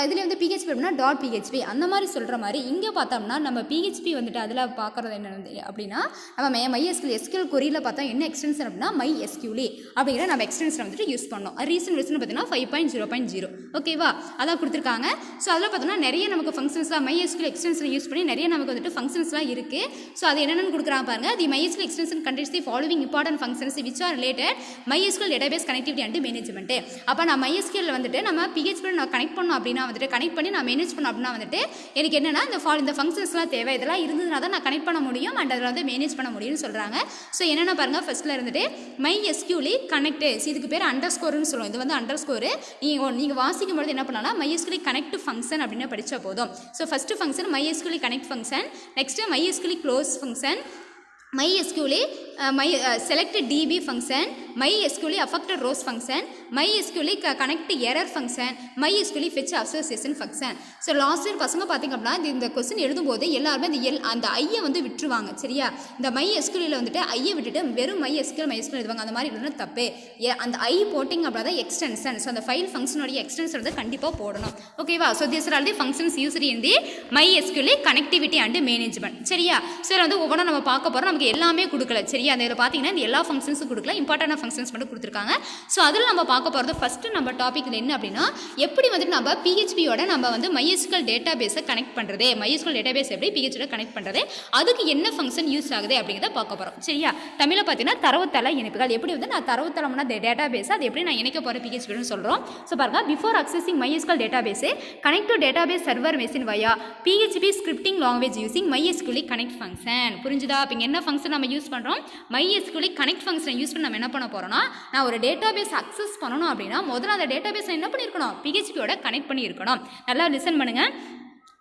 அதுலேயே வந்து PHP அப்படின்னா .php. அந்த மாதிரி சொல்கிற மாதிரி இங்கே பார்த்தோம்னா நம்ம PHP வந்துட்டு அதில் பார்க்குறது என்ன அப்படின்னா நம்ம MySQL SQL கொரியில் பார்த்தா என்ன எக்ஸ்டென்ஷன் அப்படின்னா MySQL அப்படிங்கிற நம்ம எக்ஸ்டென்ஷன் வந்துட்டு யூஸ் பண்ணோம். ரீசன்ட் வெர்ஷன் பார்த்தீங்கன்னா 5.0.0. ஓகேவா? அதான் கொடுத்துருக்காங்க. ஸோ அதில் பார்த்தோம்னா நிறைய நமக்கு ஃபங்க்ஷன்ஸ்லாம் MySQL எக்ஸ்டென்ஷன் யூஸ் பண்ணி நிறைய நமக்கு வந்துட்டு ஃபங்க்ஷன்ஸ்லாம் இருக்குது. ஸோ அது என்னென்னு கொடுக்குறாங்க பாருங்க. தி MySQL extension contains the following important functions which are related MySQL database connectivity and management. அப்போ நான் MySQL வந்துட்டு நம்ம PHP நான் கனெக்ட் பண்ணோம் அப்படின்னா வந்துட்டு கனெக்ட் பண்ணி நான் மேனேஜ் பண்ணோம் அப்படின்னா வந்துட்டு எனக்கு என்னென்னா இந்த ஃபங்க்ஷன்ஸ்லாம் தேவை, இதெல்லாம் இருந்ததுனா தான் நான் கனெக்ட் பண்ண முடியும் அண்ட் அதில் வந்து மேனேஜ் பண்ண முடியும்னு சொல்கிறாங்க. ஸோ என்னென்ன பாருங்கள், ஃபஸ்ட்டில் இருந்துட்டு MySQL கனெக்ட், இதுக்கு பேர் அண்டர்ஸ்கோர்னு சொல்லுவோம். இது வந்து அண்டர்ஸ்கோர். நீங்கள் வாசிக்கும் பொழுது என்ன பண்ணலாம், MySQL கனெக்ட் ஃபங்க்ஷன் அப்படின்னு படித்தா போதும். So first function MySQL connect function, next MySQL close function, MySQL select DB function, MySQL affected rows function, MySQL connect error function, MySQL fetch association function. So last year பசங்க பார்த்திங்க அப்படின்னா இந்த கொஸ்டின் எழுதும்போது எல்லாருமே அந்த ஐயை வந்து விட்டுருவாங்க. சரியா? இந்த MySQL வந்துட்டு ஐயை விட்டுட்டு வெறும் MySQL எழுதுவாங்க. அந்த மாதிரி இல்லைன்னா தப்பு. அந்த ஐ போட்டிங்க அப்படின்னா எக்ஸ்டென்ஷன். ஸோ அந்த ஃபைல் ஃபங்க்ஷனுடைய எக்ஸ்டென்ஷன் வந்து கண்டிப்பாக போடணும். ஓகேவா? So this are all the functions used in the MySQL connectivity and management. சரியா? சரி, வந்து ஒவ்வொன்றா நம்ம பார்க்க போகிறோம். எல்லாமே கொடுக்கல. சரியா? அதில் பார்த்தீங்கன்னா இந்த எல்லா ஃபங்க்ஷன்ஸும் கொடுக்கல, இம்பார்ட்டன்டான ஃபங்க்ஷன்ஸ் மட்டும் கொடுத்துருக்காங்க. ஸோ அதில் நம்ம பார்க்க போகிறது ஃபஸ்ட்டு நம்ம டாபிக் என்ன அப்படின்னா எப்படி வந்துட்டு நம்ம PHPயோட நம்ம வந்து MySQL டேட்டாபேஸை கனெக்ட் பண்ணுறது, MySQL டேட்டாபேஸ் எப்படி PHPயோட கனெக்ட் பண்ணுறது, அதுக்கு என்ன ஃபங்க்ஷன் யூஸ் ஆகுது அப்படிங்கிறத பார்க்க போகிறோம். சரியா? தமிழில் பார்த்தீங்கன்னா தரவுத்தள இணைப்புகள். எப்படி வந்து நான் தரவுத்தளம்னா டேட்டாபேஸ் அது எப்படி நான் இணைக்க போகிற PHPன்னு சொல்கிறோம். ஸோ பாருங்க, before accessing MySQL database connect to database server machine via PHP scripting language using MySQL connect function. புரிஞ்சுதா? அப்போ என்ன ஃபங்க்ஷன் நம்ம யூஸ் பண்ணுறோம், MySQL கனெக்ட் ஃபங்க்ஷனை யூஸ் பண்ணி நம்ம என்ன பண்ண போகிறோம்னா நான் ஒரு டேட்டாபேஸ் அக்சஸ் பண்ணணும் அப்படின்னா முதல்ல அந்த டேட்டாபேஸை என்ன பண்ணியிருக்கணும், PHPயோட கனெக்ட் பண்ணியிருக்கணும். நல்லா லிசன் பண்ணுங்கள்.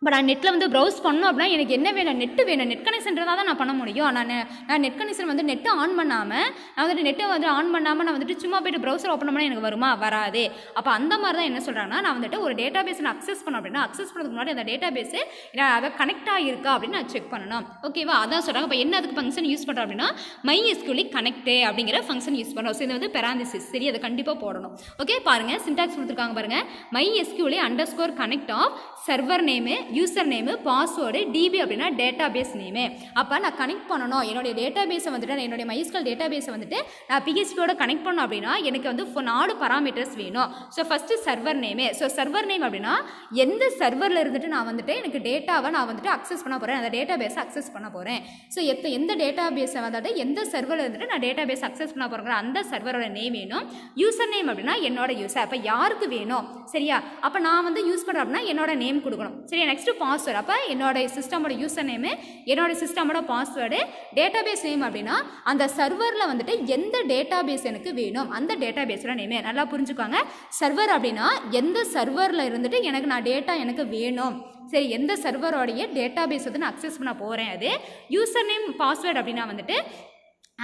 இப்போ நான் நெட்டில் வந்து ப்ரௌஸ் பண்ணோம் அப்படின்னா எனக்கு என்ன வேணும், நெட்டு வேணும். நெட் கனெக்ஷன் இருந்தால் தான் நான் பண்ண முடியும். நான் நெட் கனெக்ஷன் வந்து நெட்டை ஆன் பண்ணாமல் நான் வந்துட்டு நெட்டை வந்து ஆன் பண்ணாமல் நான் வந்துட்டு சும்மா போய்ட்டு ப்ரௌசர் ஓப்பன் பண்ணால் எனக்கு வருமா, வராது. அப்போ அந்த மாதிரி தான் என்ன சொல்கிறாங்கன்னா நான் வந்துட்டு ஒரு டேட்டாபேஸ் நான் அக்சஸ் பண்ணோம் அப்படின்னா அக்சஸ் பண்ணுறதுக்கு முன்னாடி அந்த டேட்டாபேஸு அதை கனெக்ட் ஆகிருக்கா அப்படின்னு நான் செக் பண்ணணும். ஓகேவா? அதான் சொல்கிறாங்க. இப்போ என்ன அதுக்கு ஃபங்க்ஷன் யூஸ் பண்ணுறோம் அப்படின்னா MySQL கனெக்ட் அப்படிங்கிற ஃபங்க்ஷன் யூஸ் பண்ணுறோம். ஸோ இது வந்து பெராந்திசிஸ். சரி, அதை கண்டிப்பாக போடணும். ஓகே, பாருங்கள் சின்டாக்ஸ் கொடுத்துருக்காங்க பாருங்கள். MySQL underscore connect of server name, user name, password, DB அப்படின்னா டேட்டாபேஸ் நேமு. அப்போ நான் கனெக்ட் பண்ணணும் என்னுடைய டேட்டாபேஸை வந்துட்டு, என்னுடைய MySQL டேட்டாபேஸை வந்துட்டு நான் PHPயோட கனெக்ட் பண்ணணும் அப்படின்னா எனக்கு வந்து 4 பராமீட்டர்ஸ் வேணும். So first server name. So server name அப்படின்னா எந்த சர்வரில் இருந்துட்டு நான் வந்துட்டு எனக்கு டேட்டாவை நான் வந்துட்டு அக்சஸ் பண்ண போகிறேன், அந்த டேட்டாபேஸை அக்சஸ் பண்ண போகிறேன். ஸோ எந்த டேட்டாபேஸை வந்துட்டு எந்த சர்வரில் இருந்துட்டு நான் டேட்டாபேஸ் அக்சஸ் பண்ண போகிறேங்கிற அந்த சர்வரோட நேம் வேணும். யூசர் நேம் அப்படின்னா என்னோட யூசர். அப்போ யாருக்கு வேணும்? சரியா? அப்போ நான் வந்து யூஸ் பண்ணுறேன் அப்படின்னா என்னோட நேம் கொடுக்கணும். சரி, நெக்ஸ்ட்டு பாஸ்வேர்டு. அப்போ என்னோட சிஸ்டமோட யூசர் நேமு, என்னோட சிஸ்டமோட பாஸ்வேர்டு. டேட்டாபேஸ் நேம் அப்படின்னா அந்த சர்வரில் வந்துட்டு எந்த டேட்டாபேஸ் எனக்கு வேணும் அந்த டேட்டாபேஸோட நேமு. நல்லா புரிஞ்சுக்கோங்க. சர்வர் அப்படின்னா எந்த சர்வரில் இருந்துட்டு எனக்கு எனக்கு வேணும், சரி, எந்த சர்வரோடைய டேட்டாபேஸ் வந்து நான் அக்சஸ் பண்ண போகிறேன். அது யூசர் நேம் பாஸ்வேர்டு அப்படின்னா வந்துட்டு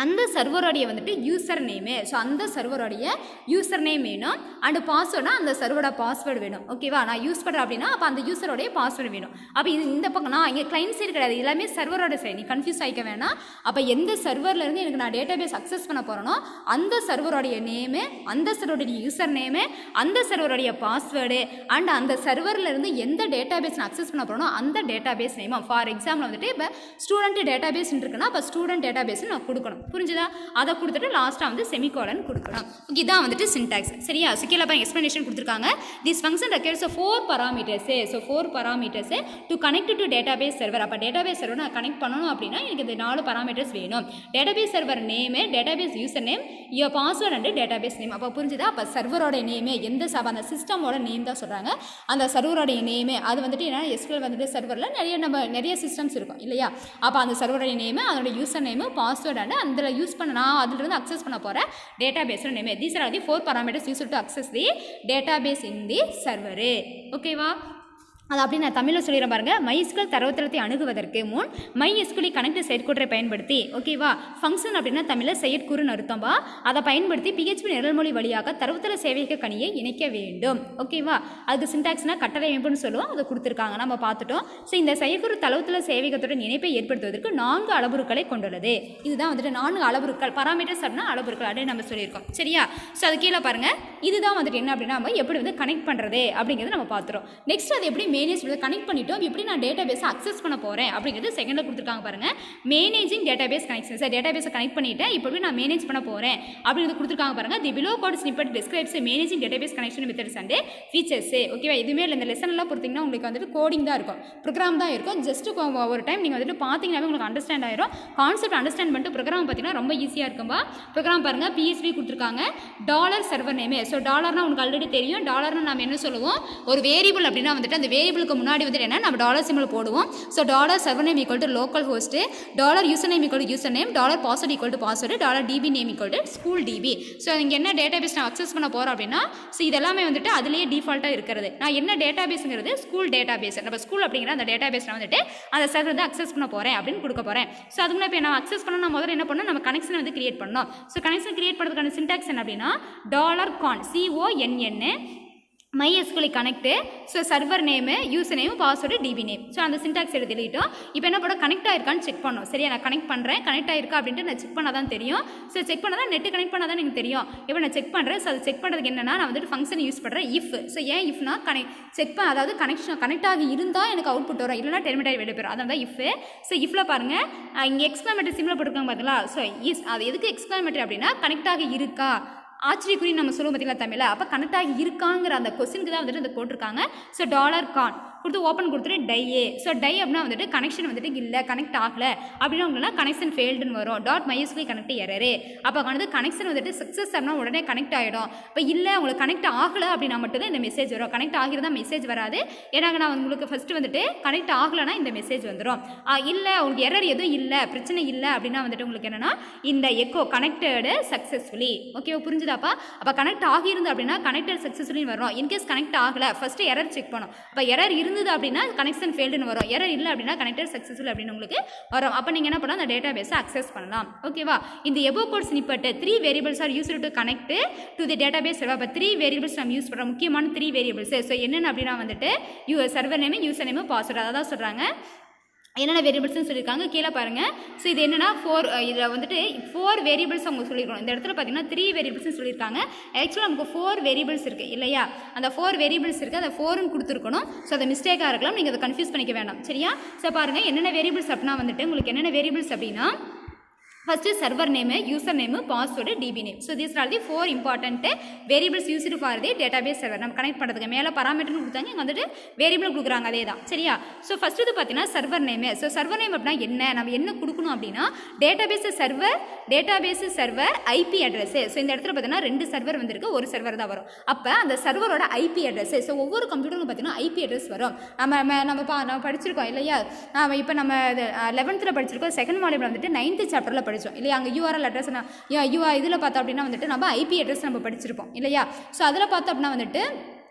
அந்த சர்வரோடைய வந்துட்டு யூசர் நேமு. ஸோ அந்த சர்வரோடைய யூசர் நேம் வேணும். அண்டு பாஸ்வேர்டுனா அந்த சர்வரோட பாஸ்வேர்டு வேணும். ஓகேவா? நான் யூஸ் பண்ணுறேன் அப்படின்னா அப்போ அந்த யூசரோடைய பாஸ்வேர்டு வேணும். அப்போ இந்த பக்கம் நான் இங்கே கிளைண்ட் சைடு கிடையாது, எல்லாமே சர்வரோட சைடு. நீ கன்ஃபியூஸ் ஆகிக்க வேணாம். அப்போ எந்த சர்வர்லேருந்து எனக்கு நான் டேட்டாபேஸ் அக்சஸ் பண்ண போகிறேனோ அந்த சர்வரோடைய நேமு, அந்த சர்வருடைய யூசர் நேமு, அந்த சர்வருடைய பாஸ்வேர்டு அண்ட் அந்த சர்வர்லேருந்து எந்த டேட்டாபேஸ் நான் அக்சஸ் பண்ண போகிறேனோ அந்த டேட்டாபேஸ் நேம். ஃபார் எக்ஸாம்பிள் வந்துட்டு இப்போ ஸ்டூடெண்ட் டேட்டாபேஸ் இருக்குன்னா அப்போ ஸ்டூடெண்ட் டேட்டாபேஸ் நான் கொடுக்கணும். புரிஞ்சுதா? அதை கொடுத்துட்டு லாஸ்ட்டாக வந்து செமிகோலன் கொடுக்கணும். இதுதான் வந்துட்டு சின்டாக்ஸ். சரியா? கீழே பாருங்க எக்ஸ்பிளனேஷன் கொடுத்துருக்காங்க. This function requires 4 parameters. So 4 parameters to connect to database server. அப்போ டேட்டாபேஸ் சர்வர் நான் கனெக்ட் பண்ணணும் அப்படின்னா எனக்கு இந்த 4 parameters வேணும். Database server name, database user name, your password and database name. அப்போ புரிஞ்சுதா? அப்போ சர்வரோட நேமு எந்த அந்த சிஸ்டமோட நேம் தான் சொல்கிறாங்க. அந்த சர்வரோடைய நேமு அது வந்துட்டு ஏன்னா எஸ்கியூஎல் வந்துட்டு சர்வரில் நிறைய சிஸ்டம்ஸ் இருக்கும் இல்லையா? அப்போ அந்த சர்வரோடைய நேமு, அதோட யூசர் நேமு, பாஸ்வேர்ட் அண்ட் அதில் யூஸ் பண்ண நான் அதிலிருந்து அக்சஸ் பண்ண போகிற டேட்டாபேஸோட name. These are the 4 parameters used to access the database in the server. ஓகேவா? அது அப்படி நான் தமிழில் சொல்லிடுறேன் பாருங்கள். MySQL தரவுத்தளத்தை அணுகுவதற்கு முன் MySQL கனெக்ட் செயற்கூற்றை பயன்படுத்தி, ஓகேவா? ஃபங்க்ஷன் அப்படின்னா தமிழில் செயற்கூறுன்னு அர்த்தம்பா. அதை பயன்படுத்தி PHP நிரல்மொழி வழியாக தரவுத்தள சேவையக கணியை இணைக்க வேண்டும். ஓகேவா? அதுக்கு சின்டாக்ஸ்னா கட்டளை அமைப்புன்னு சொல்லுவோம். அதை கொடுத்துருக்காங்க, நம்ம பார்த்துட்டோம். ஸோ இந்த செயற்கூறு தரவுத்தள சேவையகத்துடன் இணைப்பை ஏற்படுத்துவதற்கு 4 அளவுருக்களை கொண்டுள்ளது. இதுதான் வந்துட்டு 4 அளவுருக்கள். பராமீட்டர்ஸ் அப்படின்னா அளவுருக்கள் அப்படின்னு நம்ம சொல்லியிருக்கோம். சரியா? ஸோ அது கீழே பாருங்கள். இதுதான் வந்துட்டு என்ன அப்படின்னா நம்ம எப்படி வந்து கனெக்ட் பண்ணுறது அப்படிங்கிறது நம்ம பார்த்துறோம். நெக்ஸ்ட் அது எப்படி மேனேஜ் கனெக்ட் பண்ணிட்டோம், எப்படி நான் டேட்டாபேஸை அக்சஸ் பண்ண போகிறேன் அப்படிங்கிறது செகண்டில் கொடுத்துருக்காங்க பாருங்கள். Managing database connection. சார் டேட்டாபேஸை கனெக்ட் பண்ணிவிட்டேன், இப்போ நான் மேனேஜ் பண்ண போகிறேன் அப்படிங்கிறது கொடுத்துருக்காங்க பாருங்கள். The below code snippet describes managing database connection methods and features. ஓகேவா? இதுவுமே இல்லை, இந்த லெசன்லாம் பொறுத்திங்கன்னா உங்களுக்கு வந்துட்டு கோடிங் தான் இருக்கும், ப்ரோக்ராம் தான் இருக்கும். ஜஸ்ட் ஒரு டைம் நீங்கள் வந்துட்டு பார்த்தீங்கன்னாவே உங்களுக்கு அண்டர்ஸ்டாண்ட் ஆயிரும். கான்செப்ட் அண்டர்ஸ்டாண்ட் பண்ணிட்டு ப்ரோக்ராம் பார்த்தீங்கன்னா ரொம்ப ஈஸியாக இருக்கும்பா. ப்ரோக்ராம் பாருங்கள். PHP கொடுத்துருக்காங்க. டாலர் சர்வர் நேமே. ஸோ டாலர்னா உங்களுக்கு ஆல்ரெடி தெரியும். டாலர்னு நம்ம என்ன சொல்லுவோம்? ஒரு வேரியபிள் அப்படின்னா வந்துட்டு அந்த வேரியபிளுக்கு முன்னாடி வந்துட்டு என்ன நம்ம டாலர் சிம்பிள் போடுவோம். So dollar server name equal to local host, dollar user name equal to user name, dollar password equal to password, dollar DB name equal to school DB. So இங்கே என்ன டேட்டாபேஸ் நான் அக்சஸ் பண்ண போகிறோம் அப்படின்னா ஸோ இதெல்லாமே வந்துட்டு அதுலேயே டிஃபால்ட்டாக இருக்கிறது. நான் என்ன டேட்டாபேஸுங்கிறது ஸ்கூல் டேட்டாபேஸ். நம்ம ஸ்கூல் அப்படிங்கிற அந்த டேட்டாபேஸ் நான் வந்துட்டு அந்த சர்வர் வந்து அக்சஸ் பண்ண போகிறேன் அப்படின்னு கொடுக்க போகிறேன். ஸோ அதுக்கு முன்னாடி இப்போ நான் அக்சஸ் பண்ண நான் முதல்ல என்ன பண்ணணும், நம்ம கனெக்ஷன் வந்து கிரியேட் பண்ணணும். ஸோ கனெக்ஷன் கிரியேட் பண்ணுறதுக்கான சின்டாக்ஸ் என்ன அப்படின்னா $con CONN MySQL connect. So server name, user name, password, DB name. So அந்த சின்டாக்ஸ் எழுதிட்டோம். இப்போ என்ன பண்ண கனெக்ட் ஆயிருக்கான்னு செக் பண்ணோம். சரியா? நான் கனெக்ட் பண்ணுறேன், கனெக்ட் ஆயிருக்கா அப்படின்ட்டு நான் செக் பண்ணால் தான் தெரியும். ஸோ செக் பண்ணால் தான் நெட்டு கனெக்ட் பண்ணால் தான் எனக்கு தெரியும். இப்போ நான் செக் பண்ணுறேன். ஸோ அது செக் பண்ணுறதுக்கு என்னன்னா நான் வந்துட்டு ஃபங்க்ஷன் யூஸ் பண்ணுறேன் இஃப். ஸோ ஏன் இஃப்னா செக் பண்ண அதாவது கனெக்ட் ஆகி இருந்தால் எனக்கு அவுட்புட் வரும், இல்லைனா டெர்மினேட் ஆகி வெளியே போயிடும். அதான் இஃப். ஸோ இஃப்ல பாருங்கள் இங்கே எக்ஸ்க்ளாமேட்டரி சிம்பிள் போட்டுருக்காங்க பார்த்தீங்களா? ஸோ அது எதுக்கு எக்ஸ்க்ளாமேட்டரி அப்படின்னா கனெக்ட் ஆகி இருக்கா ஆச்சரியக்குறி நம்ம சொல்லுவோம் பார்த்தீங்களா தமிழில். அப்போ கனெக்ட் ஆகி இருக்காங்கிற அந்த கொஸ்டினுக்கு தான் வந்துட்டு இந்த போட்டிருக்காங்க. ஸோ $con கொடுத்து ஓப்பன் கொடுத்துட்டு டையே. ஸோ டை அப்படின்னா வந்துட்டு கனெக்ஷன் வந்துட்டு இல்லை, கனெக்ட் ஆகலை அப்படின்னா உங்களுக்கு கனெக்ஷன் ஃபெயில்டுன்னு வரும். .mysql connect error. அப்போ வந்து கனெக்ஷன் வந்துட்டு சக்ஸஸ் அப்படின்னா உடனே கனெக்ட் ஆகிடும். இப்போ இல்லை உங்களுக்கு கனெக்ட் ஆகலை அப்படின்னா மட்டும் தான் இந்த மெசேஜ் வரும். கனெக்ட் ஆகிறதா மெசேஜ் வராது. ஏன்னா நான் உங்களுக்கு ஃபஸ்ட்டு வந்துட்டு கனெக்ட் ஆகலைன்னா இந்த மெசேஜ் வந்துடும். இல்லை உங்களுக்கு எரர் எதுவும் இல்லை, பிரச்சனை இல்லை அப்படின்னா வந்துட்டு உங்களுக்கு என்னென்னா இந்த எக்கோ கனெக்டடு சக்ஸஸ்ஃபுல்லி. ஓகே புரிஞ்சுதாப்பா? அப்போ கனெக்ட் ஆகியிருந்து அப்படின்னா கனெக்டட் சக்ஸஸ்ஃபுல்லி வரும். இன்கேஸ் கனெக்ட் ஆகலை ஃபஸ்ட்டு எரர் செக் பண்ணும். அப்போ எரர் இருந்தது அப்படின்னா கனெக்ஷன் ஃபெயில்டுன்னு வரும். எரர் இல்லை அப்படின்னா கனெக்டட் சக்ஸஸ்ஃபுல் அப்படின்னு உங்களுக்கு வரும். அப்போ நீங்கள் என்ன பண்ணலாம், அந்த டேட்டாபேஸை அக்சஸ் பண்ணலாம். ஓகேவா? இந்த above code snippet 3 variables are used to connect to the database. அப்போ 3 வேரியபிள்ஸ் நம்ம யூஸ் பண்ணுறோம், முக்கியமான 3 வேரியபிள்ஸ். ஸோ என்னென்ன அப்படின்னா வந்துட்டு server name, user name, password. அதான் சொல்கிறாங்க. என்னென்ன வேரியபிள்ஸ்னு சொல்லியிருக்காங்க கீழே பாருங்கள். ஸோ இது என்னென்னா இதில் வந்துட்டு 4 வேரியபிள்ஸ் அவங்க சொல்லியிருக்கணும். இந்த இடத்துல பார்த்தீங்கன்னா 3 வேரியபிள்ஸ்னு சொல்லியிருக்காங்க. ஆக்சுவலாக நமக்கு 4 வேரியபிள்ஸ் இருக்குது இல்லையா? அந்த 4 வேரியபிள்ஸ் இருக்குது, அதை 4ன்னு கொடுத்துருக்கணும். ஸோ அதை மிஸ்டேக்காக இருக்கலாம், நீங்கள் அதை கன்ஃபியூஸ் பண்ணிக்க வேண்டாம். சரியா? ஸோ பாருங்கள் என்னென்ன வேரியபிள்ஸ் அப்படின்னா வந்துட்டு உங்களுக்கு என்னென்ன வேரியபிள்ஸ் அப்படின்னா First is server name, user name, password, DB name. So these are the 4 important variables used for the database server. நம்ம கனெக்ட் பண்றதுக்கு மேல பாராமீட்டர் கொடுத்தாங்க, இங்க வந்துட்டு வேரியபிள் கொடுக்குறாங்க, அதேதான் சரியா. ஸோ ஃபர்ஸ்ட் இது பார்த்தீங்கன்னா server name. So server name அப்படின்னா என்ன, நம்ம என்ன கொடுக்கணும் அப்படின்னா database server IP address. So இந்த இடத்துல பார்த்தீங்கன்னா 2 சர்வர் வந்திருக்கு, ஒரு சர்வர் தான் வரும். அப்போ அந்த சர்வரோட ஐபி அட்ரஸ். ஸோ ஒவ்வொரு கம்ப்யூட்டருக்கும் பார்த்தீங்கன்னா ஐபி அட்ரஸ் வரும். நம்ம படிச்சிருக்கோம் இல்லையா, இப்போ நம்ம 11th படிச்சிருக்கோம், செகண்ட் மாடியூல் வந்துட்டு 9th சாப்டரில் படித்தோம் இல்லையா. அங்கே யூஆர்எல் அட்ரஸ் இதில் பார்த்தோம் அப்படின்னா வந்துட்டு நம்ம ஐபி அட்ரஸ் நம்ம படிச்சிருப்போம் இல்லையா. ஸோ அதில் பார்த்தோம் அப்படின்னா வந்துட்டு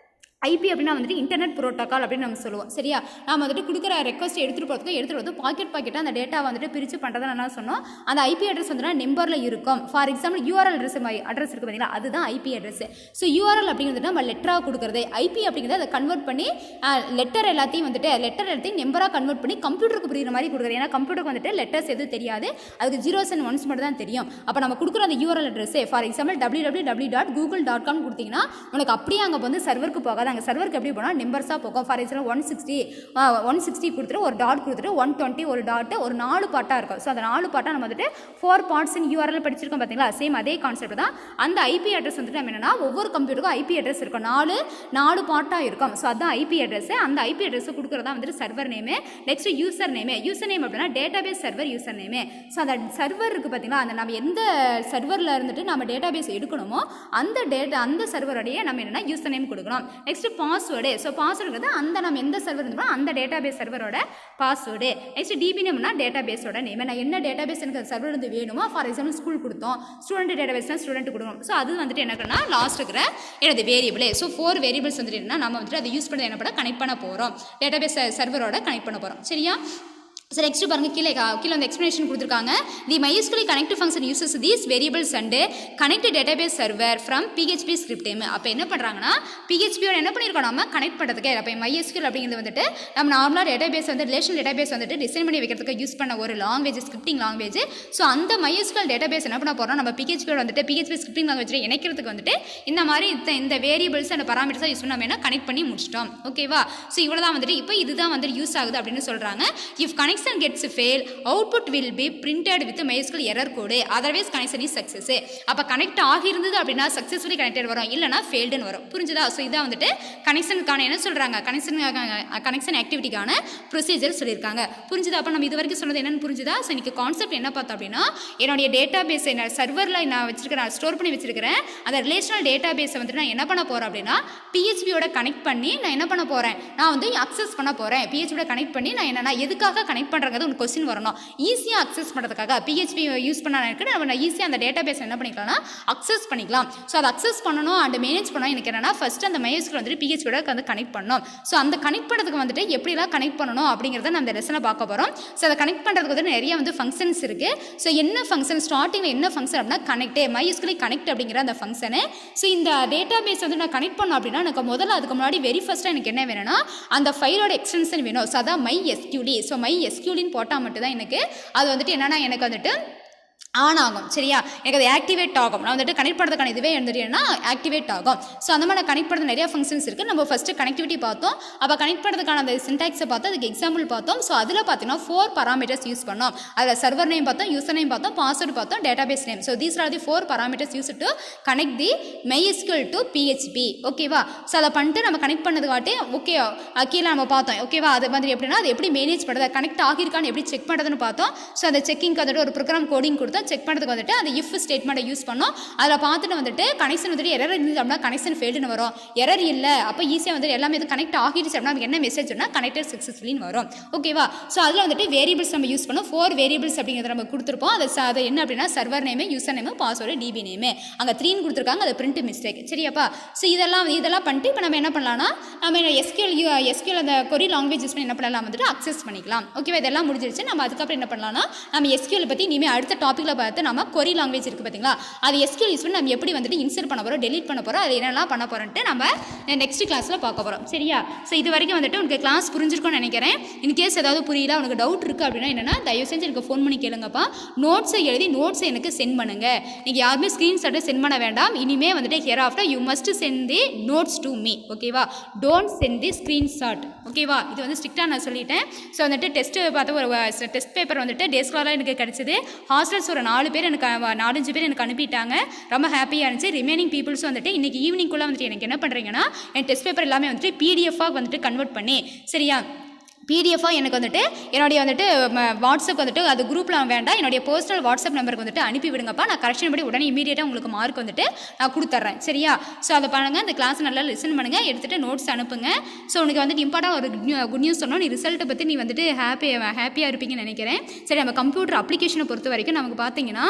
ஐபி அப்படின்னா வந்துட்டு இன்டர்நெட் ப்ரோட்டோக்கால் அப்படின்னு நம்ம சொல்லுவோம் சரியா. நம்ம வந்துட்டு கொடுக்குற ரெக்வஸ்ட் எடுத்துகிட்டு போகிறதுக்கு பாக்கெட்டாக அந்த டேட்டா வந்துட்டு பிரித்து பண்ணுறதை என்ன சொன்னோம், அந்த ஐபி அட்ரஸ் வந்துட்டு நம்பரில் இருக்கும். ஃபார் எக்ஸாம்பிள் யூஆர்எல் அட்ரஸ் இருக்குது பார்த்தீங்களா, அதுதான் ஐபி அட்ரஸ். ஸோ யூஆர்எல் அப்படிங்கிறது நம்ம லெட்டராக கொடுக்குறது, ஐபி அப்படிங்கிறது அதை கன்வெர்ட் பண்ணி லெட்டர் எல்லாத்தையும் நம்பராக கன்வெர்ட் பண்ணி கம்ப்யூட்டருக்கு புரியுற மாதிரி கொடுக்குறது. ஏன்னா கம்ப்யூட்டருக்கு வந்துட்டு லெட்டர்ஸ் எதுவும் தெரியாது, அதுக்கு 0s and 1s மட்டும் தான் தெரியும். அப்போ நம்ம கொடுக்குற அந்த URL address for example www.google.com கொடுத்தீங்கன்னா உனக்கு அப்படியே அங்கே வந்து சர்வருக்கு போகாது, அங்கே சர்வருக்கு எப்படி போனால் நம்பர்ஸாக போகும். ஃபார் எக்ஸாம்பிள் 160 கொடுத்துட்டு ஒரு டாட் கொடுத்துட்டு 120 ஒரு டாட் ஒரு 4 பார்ட்டாக இருக்கும். ஸோ அந்த 4 பார்ட்டாக நம்ம வந்துட்டு 4 பார்ட்ஸ் இன் யூஆர்எல் படிச்சிருக்கோம் பார்த்தீங்களா. சேம் அதே கான்செப்ட் தான். அந்த ஐபி அட்ரஸ் வந்துட்டு நம்ம என்னன்னா ஒவ்வொரு கம்ப்யூட்டருக்கும் ஐபி அட்ரஸ் இருக்கும், 4 பார்ட்டாக இருக்கும். ஸோ அதுதான் ஐபி அட்ரஸ். அந்த ஐபி அட்ரஸ் கொடுக்குறதா வந்துட்டு server name. Next user name அப்படின்னா database server user name. So அந்த சர்வர் இருக்குது பார்த்தீங்களா, அந்த நம்ம எந்த சர்வரில் இருந்துட்டு நம்ம டேட்டாபேஸ் எடுக்கணுமோ அந்த சர்வருடைய நம்ம என்னென்னா யூசர் நேம் கொடுக்கணும். Next password. ஸோ பாஸ்வேர்டுங்கிறது அந்த நம்ம எந்த சர்வர் இருந்தோமோ அந்த டேட்டாபேஸ் சர்வரோட பாஸ்வேர்டு. நெக்ஸ்ட் டிபி நேம்னா டேட்டாபேஸோட நேம். நான் என்ன டேட்டாபேஸ் எனக்கு சர்வர் இருந்து வேணுமோ, ஃபார் எக்ஸாம்பிள் ஸ்கூல் கொடுத்தோம், ஸ்டூடெண்ட் டேட்டாபேஸ்னா ஸ்டூடெண்ட் கொடுக்கணும். ஸோ அது வந்துட்டு என்னன்னா லாஸ்ட் இருக்கிற எனது வேரியபிள். ஸோ 4 வேரியபிள்ஸ் வந்துட்டு என்ன நம்ம வந்துட்டு அதை யூஸ் பண்ணி என்ன பண்ண கனெக்ட் பண்ண போகிறோம், டேட்டாபேஸ் சர்வரோட கனெக்ட் பண்ண போகிறோம் சரியா. ஸோ நெக்ஸ்ட் பாருங்க, கீழே வந்து எக்ஸ்பிளேஷன் கொடுத்துருக்காங்க. தி MySQL connect function uses these variables and connect database server from PHP script name. அப்போ என்ன பண்ணுறாங்கன்னா PHPயோட என்ன பண்ணியிருக்கோம் நம்ம கனெக்ட் பண்ணுறதுக்கு. அப்போ MySQL அப்படிங்கிறது வந்துட்டு நம்ம நார்மலாக டேட்டாபேஸ் வந்து ரிலேஷனல் டேட்டாபேஸ் வந்துட்டு டிசைன் பண்ணி வைக்கிறதுக்கு யூஸ் பண்ண ஒரு லாங்குவேஜ், ஸ்கிரிப்டிங் லாங்குவேஜ். ஸோ அந்த MySQL டேட்டாபேஸ் என்ன பண்ண போகிறோம், நம்ம PHPயோட வந்துட்டு PHP ஸ்கிரிப்டிங் லாங்குவேஜ் இணைக்கிறதுக்கு வந்துட்டு இந்த மாதிரி இந்த வேரியபிள்ஸ் அண்ட் பராமீட்டர்ஸை யூஸ் பண்ணி நம்ம என்ன கனெக்ட் பண்ணி முடிச்சிட்டோம் ஓகேவா. ஸோ இவ்வளோ தான் வந்துட்டு இப்போ இதுதான் வந்து யூஸ் ஆகுது அப்படின்னு சொல்கிறாங்க. If connection gets fail, output will be printed with MySQL error code, otherwise connection is success. அப்ப கனெக்ட் ஆகி இருந்தது அப்படின்னா சக்சஸ்ஃபுல்லி கனெக்டட் வரும், இல்லனா ஃபெயில்டுன்னு வரும். புரிஞ்சுதா. ஸோ இதான் வந்துட்டு கனெக்ஷனுக்கான என்ன சொல்றாங்க, கனெக்ஷன் ஆக்டிவிட்டிக்கான ப்ரொசீஜர் சொல்லியிருக்காங்க. புரிஞ்சுதா. அப்போ நம்ம இது வரைக்கும் சொன்னது என்னன்னு புரிஞ்சுதா. ஸோ இன்னைக்கு கான்செப்ட் என்ன பார்த்தோம் அப்படின்னா, என்னுடைய டேட்டா பேஸ் சர்வரில் நான் வச்சிருக்கிறேன், ஸ்டோர் பண்ணி வச்சிருக்கிறேன் அந்த ரிலேஷனல் டேட்டா பேஸை வந்துட்டு நான் என்ன பண்ண போகிறேன் அப்படின்னா PHPயோட கனெக்ட் பண்ணி நான் என்ன பண்ண போகிறேன், நான் வந்து அக்சஸ் பண்ண போகிறேன். PHPயோட கனெக்ட் பண்ணி நான் என்னன்னா எதுக்காக கனெக்ட் பண்ணுறது உங்களுக்கு கொஸ்டின் வரணும். ஈஸியாக அக்சஸ் பண்ணுறதுக்காக PHP யூஸ் பண்ண நம்ம ஈஸியாக அந்த டேட்டா பேஸ் என்ன பண்ணிக்கலாம்னா அக்சஸ் பண்ணிக்கலாம். ஸோ அதை அக்சஸ் பண்ணணும் அண்ட் மேனேஜ் பண்ணணும். எனக்கு என்னன்னா ஃபர்ஸ்ட் அந்த MySQL வந்துட்டு PHPயோட வந்து கனெக்ட் பண்ணணும். ஸோ அந்த கனெக்ட் பண்ணுறதுக்கு வந்துட்டு எப்படிலாம் கனெக்ட் பண்ணணும் அப்படிங்கிறத நம்ம இந்த லெசனில் பார்க்க போகிறோம். ஸோ அதை கனெக்ட் பண்ணுறதுக்கு வந்து நிறைய வந்து ஃபங்க்ஷன்ஸ் இருக்குது. ஸோ என்ன ஃபங்க்ஷன் ஸ்டார்டிங்கில் என்ன ஃபங்க்ஷன் அப்படின்னா கனெக்ட், MySQL கனெக்ட் அப்படிங்கிற அந்த ஃபங்க்ஷனு. ஸோ இந்த டேட்டா பேஸ் வந்து நான் கனெக்ட் பண்ணோம் அப்படின்னா எனக்கு முதல்ல அதுக்கு முன்னாடி வெரி ஃபர்ஸ்ட்டாக எனக்கு என்ன வேணும்னா அந்த ஃபைலோட எக்ஸ்டென்ஷன் வேணும். ஸோ அதான் MySQL. ஸோ MySQLன்னு போட்டால் மட்டும்தான் எனக்கு அது வந்துட்டு என்னன்னா எனக்கு வந்துட்டு ஆன் ஆகும் சரியா. எனக்கு அது ஆக்டிவேட் ஆகும். நான் வந்துட்டு கனெக்ட் பண்ணுறதுக்கான இதுவே இருந்துட்டேன்னா ஆக்டிவேட் ஆகும். ஸோ அந்த மாதிரி நான் கனெக்ட் பண்ணுறது நிறைய ஃபங்க்ஷன்ஸ் இருக்குது. நம்ம ஃபஸ்ட்டு கனெக்டிவிட்டி பார்த்தோம். அப்போ கனெக்ட் பண்ணுறதுக்கான அந்த சின்டாக்ஸை பார்த்தோம், அதுக்கு எக்ஸாம்பிள் பார்த்தோம். ஸோ அதில் பார்த்தீங்கன்னா 4 பராமீட்டர்ஸ் யூஸ் பண்ணோம். அதில் சர்வர் நேம் பார்த்தோம், யூசர் நேம் பார்த்தோம், பாஸ்வேர்டு பார்த்தோம், database name. So these are the 4 parameters use to connect the MySQL to PHP ஓகேவா. ஸோ அதை பண்ணிட்டு நம்ம கனெக்ட் பண்ணது காட்டி ஓகே கீழே நம்ம பார்த்தோம் ஓகேவா. அது மாதிரி எப்படின்னா அது எப்படி மேனேஜ் பண்ணுறது, கனெக்ட் ஆகியிருக்கான்னு எப்படி செக் பண்ணுறதுன்னு பார்த்தோம். ஸோ அந்த செக்கிங்க்கு வந்துட்டு ஒரு ப்ரோக்ராம் கோடிங் கொடுத்தா செக் பண்ணுறதுக்கு வந்துட்டு அந்த இஃப் ஸ்டேட்மெண்ட்டை யூஸ் பண்ணோம். அதில் பார்த்துட்டு வந்துட்டு கனெக்ஷன் வந்துட்டு எரர் இருந்தது அப்படின்னா கனெக்ஷன் ஃபெயில்டுன்னு வரும். எரர் இல்லை அப்போ ஈஸியாக வந்துட்டு எல்லாமே இது கனெக்ட் ஆகிடுச்சு அப்படின்னா நமக்கு என்ன மெசேஜ்னா கனெக்டட் சக்ஸஸ்ஃபுல்லின்னு வரும் ஓகேவா. ஸோ அதில் வந்துட்டு வேரியபிள்ஸ் நம்ம யூஸ் பண்ணோம். 4 வேரியபிள்ஸ் அப்படிங்கிறத நம்ம கொடுத்துருப்போம். அது என்ன அப்படின்னா server name, user name, password, DB name. அங்கே 3 கொடுத்துருக்காங்க, அது பிரிண்ட் மிஸ்டேக் சரியாப்பா. ஸோ இதெல்லாம் பண்ணிட்டு இப்போ நம்ம என்ன பண்ணலாம்னா நம்ம SQL அந்த கொரி லாங்குவேஜ் யூஸ் பண்ணி என்ன பண்ணலாம் வந்துட்டு அக்சஸ் பண்ணிக்கலாம் ஓகேவா. இதெல்லாம் முடிஞ்சிருச்சு. நம்ம அதுக்கப்புறம் என்ன பண்ணலாம்னா நம்ம SQL பற்றி இனிமேல் அடுத்த டாப்பிக்கில் பார்த்து நம்ம கொரி லாங்குவேஜ் இருக்குது பார்த்தீங்களா, அது SQL யூஸ் பண்ணி நம்ம எப்படி வந்துட்டு இன்சர்ட் பண்ண போகிறோம், டெலீட் பண்ண போகிறோம், அது என்னெல்லாம் பண்ண போகிறோன்ட்டு நம்ம நெக்ஸ்ட் கிளாஸில் பார்க்க போகிறோம் சரியா. ஸோ இது வரைக்கும் வந்துட்டு உனக்கு கிளாஸ் புரிஞ்சிருக்கும்னு நினைக்கிறேன். இன்கேஸ் ஏதாவது புரியல உனக்கு டவுட் இருக்குது அப்படின்னா என்னென்னா தயவு செஞ்சு எனக்கு ஃபோன் பண்ணி கேளுங்கப்பா. நோட்ஸை எழுதி நோட்ஸை எனக்கு சென்ட் பண்ணுங்கள். நீங்கள் யாருமே ஸ்க்ரீன்ஷாட்டை சென்ட் பண்ண வேண்டாம். இனிமேல் வந்துட்டு here after you must send the notes to me ஓகேவா. டோன்ட் சென்ட் தி ஸ்க்ரீன்ஷாட் ஓகேவா. இது வந்து ஸ்ட்ரிக்டாக நான் சொல்லிட்டேன். ஸோ வந்துட்டு டெஸ்ட்டு பார்த்து ஒரு டெஸ்ட் பேப்பர் வந்துட்டு டேஸ்காலாக எனக்கு கிடச்சிது. ஹாஸ்டல்ஸ் ஒரு ஒரு 4 பேர் எனக்கு 4-5 பேர் எனக்கு அனுப்பிட்டாங்க. ரொம்ப ஹாப்பியாக இருந்துச்சு. ரிமைனிங் பீப்புள்ஸும் வந்துட்டு இன்றைக்கி ஈவினிங்குள்ளே வந்துட்டு எனக்கு என்ன பண்ணுறீங்கன்னா என் டெஸ்ட் பேப்பர் எல்லாமே வந்துட்டு பிடிஎஃபாக வந்துட்டு கன்வெர்ட் பண்ணி சரியா பிடிஎஃபாக எனக்கு வந்துட்டு என்னுடைய வந்துட்டு வாட்ஸ்அப் வந்துட்டு அது குரூப்பில் வேண்டாம் என்னுடைய பர்சனல் வாட்ஸ்அப் நம்பருக்கு வந்துட்டு அனுப்பி விடுங்கப்பா. நான் கரெக்ஷன் படி உடனே இமீடியட்டாக உங்களுக்கு மார்க் வந்துட்டு நான் கொடுத்துட்றேன் சரியா. ஸோ அதை பண்ணுங்கள். இந்த கிளாஸ் நல்லா லிசன் பண்ணுங்கள், எடுத்துகிட்டு நோட்ஸ் அனுப்புங்க. ஸோ உனக்கு வந்துட்டு இம்பார்ட்டாக ஒரு குட் நியூஸ் சொன்னோம். நீ ரிசல்ட்டை பற்றி நீ வந்துட்டு ஹாப்பியாக இருப்பீங்கன்னு நினைக்கிறேன். சரி, நம்ம கம்ப்யூட்டர் அப்ளிகேஷனை பொறுத்த வரைக்கும் நமக்கு பார்த்தீங்கன்னா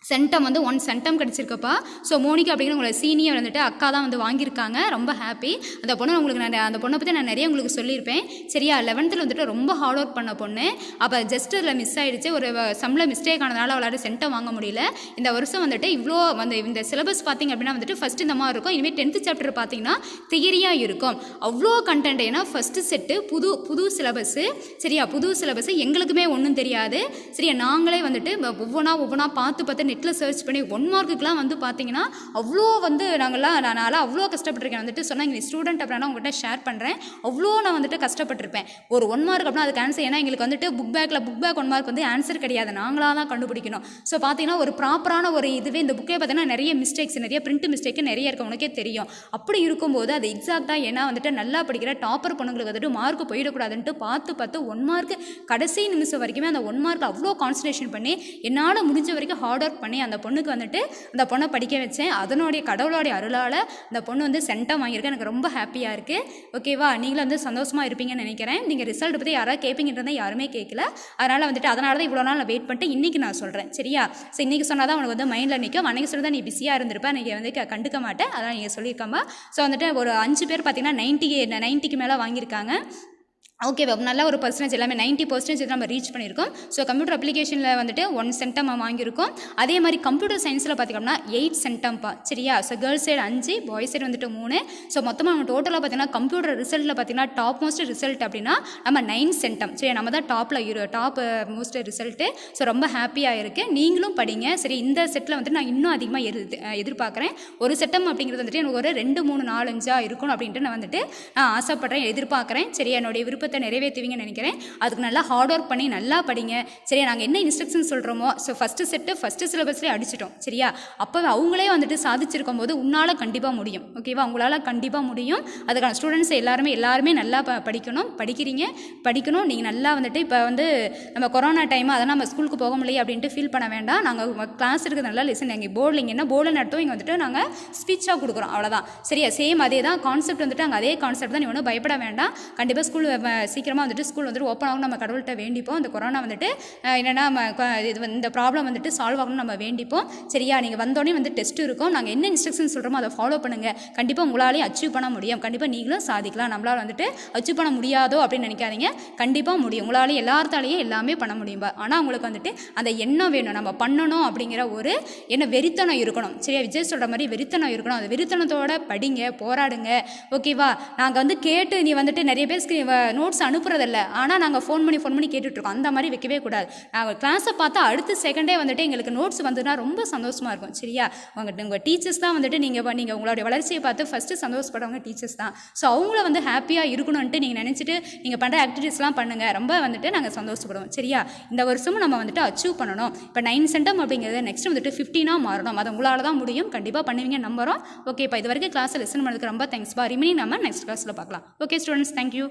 சென்டம் வந்து 1 சென்டம் கிடச்சிருக்கப்பா. ஸோ மோனிகா அப்படிங்கிற உங்களை சீனியர் வந்துட்டு அக்கா தான் வந்து வாங்கியிருக்காங்க. ரொம்ப ஹாப்பி. அந்த பொண்ணை உங்களுக்கு அந்த பொண்ணை பற்றி நான் நிறைய உங்களுக்கு சொல்லியிருப்பேன் சரியா. 11th வந்துட்டு ரொம்ப ஹார்ட் ஒர்க் பண்ண பொண்ணு. அப்போ ஜஸ்ட் அதில் மிஸ் ஆகிடுச்சு, ஒரு சம்மில் மிஸ்டேக் ஆனதுனால அவளால் சென்டம் வாங்க முடியல. இந்த வருஷம் வந்துட்டு இவ்வளோ வந்து இந்த சிலபஸ் பார்த்திங்க அப்படின்னா வந்துட்டு ஃபஸ்ட்டு இந்த மாதிரி இருக்கும். இனிமேல் 10th சாப்டர் பார்த்திங்கன்னா தியரியாக இருக்கும். அவ்வளோ கண்டென்ட். ஏன்னா ஃபஸ்ட்டு செட்டு புது சிலபஸ்ஸு சரியா. புது சிலபஸ்ஸு எங்களுக்குமே ஒன்றும் தெரியாது சரியா. நாங்களே வந்துட்டு ஒவ்வொன்றா பார்த்து நெட்டில் சர்ச் பண்ணி 1 மார்க்குலாம் வந்து பார்த்தீங்கன்னா அவ்வளோ வந்து நான் அவ்வளோ கஷ்டப்பட்டிருக்கேன். வந்துட்டு சொன்னாங்க நீ ஸ்டூடெண்ட் அப்படின்னா உங்கள்கிட்ட ஷேர் பண்ணுறேன். அவ்வளோ நான் வந்துட்டு கஷ்டப்பட்டிருப்பேன். ஒரு 1 மார்க் அப்படின்னா அதுக்கு ஆன்சர். ஏன்னா எங்களுக்கு வந்துட்டு புக் பேக் 1 மார்க் வந்து ஆன்சர் கிடையாது, நாங்களாக தான் கண்டுபிடிக்கணும். ஸோ பார்த்தீங்கன்னா ஒரு ப்ராப்பரான ஒரு இதுவே இந்த புக்கே பார்த்தீங்கன்னா நிறைய மிஸ்டேக்ஸ், நிறைய பிரிண்ட் மிஸ்டேக்கு நிறைய இருக்குது, உனக்கே தெரியும். அப்படி இருக்கும்போது அது எக்ஸாக்டாக ஏன்னா வந்துட்டு நல்லா படிக்கிற டாப்பர் பொண்ணுங்களுக்கு வந்துட்டு மார்க் போயிடக்கூடாதுன்ட்டு பார்த்து 1 மார்க் கடைசி நிமிஷம் வரைக்குமே அந்த 1 மார்க் அவ்வளோ கான்சன்ட்ரேஷன் பண்ணி என்னால் முடிஞ்ச வரைக்கும் ஹார்ட் ஒர்க் பண்ணி அந்த பொண்ணுக்கு வந்துட்டு அந்த பொண்ணை படிக்க வச்சேன். அதனுடைய கடவுளோடைய அருளால் அந்த பொண்ணு வந்து சென்டம் வாங்கியிருக்கேன். எனக்கு ரொம்ப ஹாப்பியாக இருக்குது ஓகேவா. நீங்களும் வந்து சந்தோஷமாக இருப்பீங்கன்னு நினைக்கிறேன். நீங்கள் ரிசல்ட் பற்றி யாராவது கேட்பீங்கன்றதை யாருமே கேட்கல. அதனால் தான் இவ்வளோ நாள் நான் வெயிட் பண்ணிட்டு இன்றைக்கி நான் சொல்கிறேன் சரியா. ஸோ இன்றைக்கி சொன்னால் தான் உனக்கு வந்து மைண்டில் நிற்கும். அன்றைக்கி சொன்னால் நீ பிஸியாக இருந்திருப்பேன், நீங்கள் வந்து கண்டுக்க மாட்டேன். அதனால் நீங்கள் சொல்லியிருக்காமா. ஸோ வந்துட்டு ஒரு 5 பேர் பார்த்தீங்கன்னா 90க்கு மேலே வாங்கியிருக்காங்க. ஓகே மேம், நல்ல ஒரு பர்சன்டேஜ் எல்லாமே 90% நம்ம ரீச் பண்ணியிருக்கோம். ஸோ கம்ப்யூட்டர் அப்ளிகேஷனில் வந்துட்டு 1 சென்டம் வாங்கியிருக்கோம். அதே மாதிரி கம்ப்யூட்டர் சயின்ஸில் பார்த்திங்கன்னா 8 சென்டம்ப்பா சரியா. So girls side 5, boys side வந்துட்டு 3. ஸோ மொத்தமாக நம்ம டோட்டலாக பார்த்தீங்கன்னா கம்ப்யூட்டர் ரிசல்ட்டில் பார்த்தீங்கன்னா டாப் மோஸ்ட் ரிசல்ட் அப்படின்னா நம்ம 9 சென்டம் சரி. நம்ம தான் டாப் மோஸ்ட் ரிசல்ட்டு. ஸோ ரொம்ப ஹாப்பியாக இருக்குது. நீங்களும் படிங்க சரி. இந்த செட்டில் வந்துட்டு நான் இன்னும் அதிகமாக எதிர்பார்க்குறேன். ஒரு செட்டம் அப்படிங்கிறது வந்துட்டு எனக்கு ஒரு 2, 3, 4, 5 இருக்கணும் அப்படின்ட்டு நான் வந்துட்டு ஆசைப்பட்றேன், எதிர்பார்க்குறேன் சரி. என்னுடைய விருப்பத்தை நிறைவேற்றுவீங்கன்னு நினைக்கிறேன். அதுக்கு நல்லா ஹார்ட் ஒர்க் பண்ணி நல்லா படிங்க சரியா. நாங்கள் என்ன இன்ஸ்ட்ரக்ஷன் சொல்கிறோமோ ஸோ ஃபஸ்ட்டு சிலபஸ்லேயே அடிச்சிட்டோம் சரியா. அப்போ அவங்களே வந்துட்டு சாதிச்சிருக்கும் போது உன்னால் கண்டிப்பாக முடியும் ஓகேவா. உங்களால் கண்டிப்பாக முடியும். அதுக்கான ஸ்டூடெண்ட்ஸ் எல்லாருமே நல்லா படிக்கணும். நீங்கள் நல்லா வந்துட்டு இப்போ வந்து நம்ம கொரோனா டைம் அதெல்லாம் நம்ம ஸ்கூலுக்கு போக முடியல அப்படின்ட்டு ஃபீல் பண்ண வேண்டாம். நாங்கள் கிளாஸ் இருக்குது நல்லா லிசன். எங்கள் போர்டில் இங்கே என்ன போர்டில் நடத்தும் இங்கே வந்துட்டு நாங்கள் ஸ்பீச்சாக கொடுக்குறோம் அவ்வளோதான் சரியா. சேம் அதே தான் கான்செப்ட் வந்துட்டு அங்கே அதே கான்செப்ட் தான். நீ ஒன்றும் பயப்பட வேண்டாம். கண்டிப்பாக ஸ்கூல் சீக்கிரமாக வந்துட்டு ஸ்கூல் வந்துட்டு ஓப்பன் ஆகும். நம்ம கடவுள்கிட்ட வேண்டிப்போம். அந்த கொரோனா வந்துட்டு என்னென்னா இந்த ப்ராப்ளம் வந்துட்டு சால்வ் ஆகணும்னு நம்ம வேண்டிப்போம் சரியா. நீங்கள் வந்தோடனே வந்து டெஸ்ட் இருக்கும். நாங்கள் என்ன இன்ஸ்ட்ரக்ஷன் சொல்கிறோமோ அதை ஃபாலோ பண்ணுங்கள். கண்டிப்பாக உங்களாலேயும் அச்சீவ் பண்ண முடியும். கண்டிப்பாக நீங்களும் சாதிக்கலாம். நம்மளால் வந்துட்டு அச்சீவ் பண்ண முடியாதோ அப்படின்னு நினைக்காதீங்க. கண்டிப்பாக முடியும். உங்களாலேயும் எல்லாத்தாலேயும் எல்லாமே பண்ண முடியும். ஆனால் உங்களுக்கு வந்துட்டு அந்த எண்ணம் வேணும், நம்ம பண்ணணும் அப்படிங்கிற ஒரு வெறித்தனம் இருக்கணும் சரியா. விஜய் சொல்கிற மாதிரி வெறித்தனம் இருக்கணும். அந்த வெறித்தனத்தோட படிங்க, போராடுங்க ஓகேவா. நாங்கள் வந்து கேட்டு நீ வந்துட்டு நிறைய பேர் நோட்ஸ் அனுப்புறதில்ல, ஆனால் நாங்கள் ஃபோன் பண்ணி கேட்டுட்ருக்கோம். அந்த மாதிரி வைக்கவே கூடாது. நாங்கள் கிளாஸை பார்த்தா அடுத்த செகண்டே வந்துட்டு எங்களுக்கு நோட்ஸ் வந்ததுன்னா ரொம்ப சந்தோஷமாக இருக்கும் சரியா. உங்கள் டீச்சர்ஸ் தான் வந்துட்டு நீங்கள் உங்களுடைய வளர்ச்சியை பார்த்து ஃபஸ்ட்டு சந்தோஷப்படுறவங்க டீச்சர்ஸ் தான். ஸோ அவங்கள வந்து ஹாப்பியாக இருக்கணும்ன்ட்டு நீங்கள் நினச்சிட்டு நீங்கள் பண்ணுற ஆக்டிவிட்டீஸ்லாம் பண்ணுங்கள். ரொம்ப வந்துட்டு நாங்கள் சந்தோஷப்படுவோம் சரியா. இந்த வருஷமும் நம்ம வந்துட்டு அச்சீவ் பண்ணணும். இப்போ 9 சென்டம் அப்படிங்கிறது நெக்ஸ்ட் வந்துட்டு 15 மாறணும். அது உங்களால் தான் முடியும். கண்டிப்பாக பண்ணுவீங்க நம்புகிறோம். ஓகே, இப்போ இது வரைக்கும் கிளாஸை லிசன் பண்ணதுக்கு ரொம்ப தேங்க்ஸ்பா. ரிமைனிங் நம்ம நெக்ஸ்ட் கிளாஸில் பார்க்கலாம். Okay students, thank you.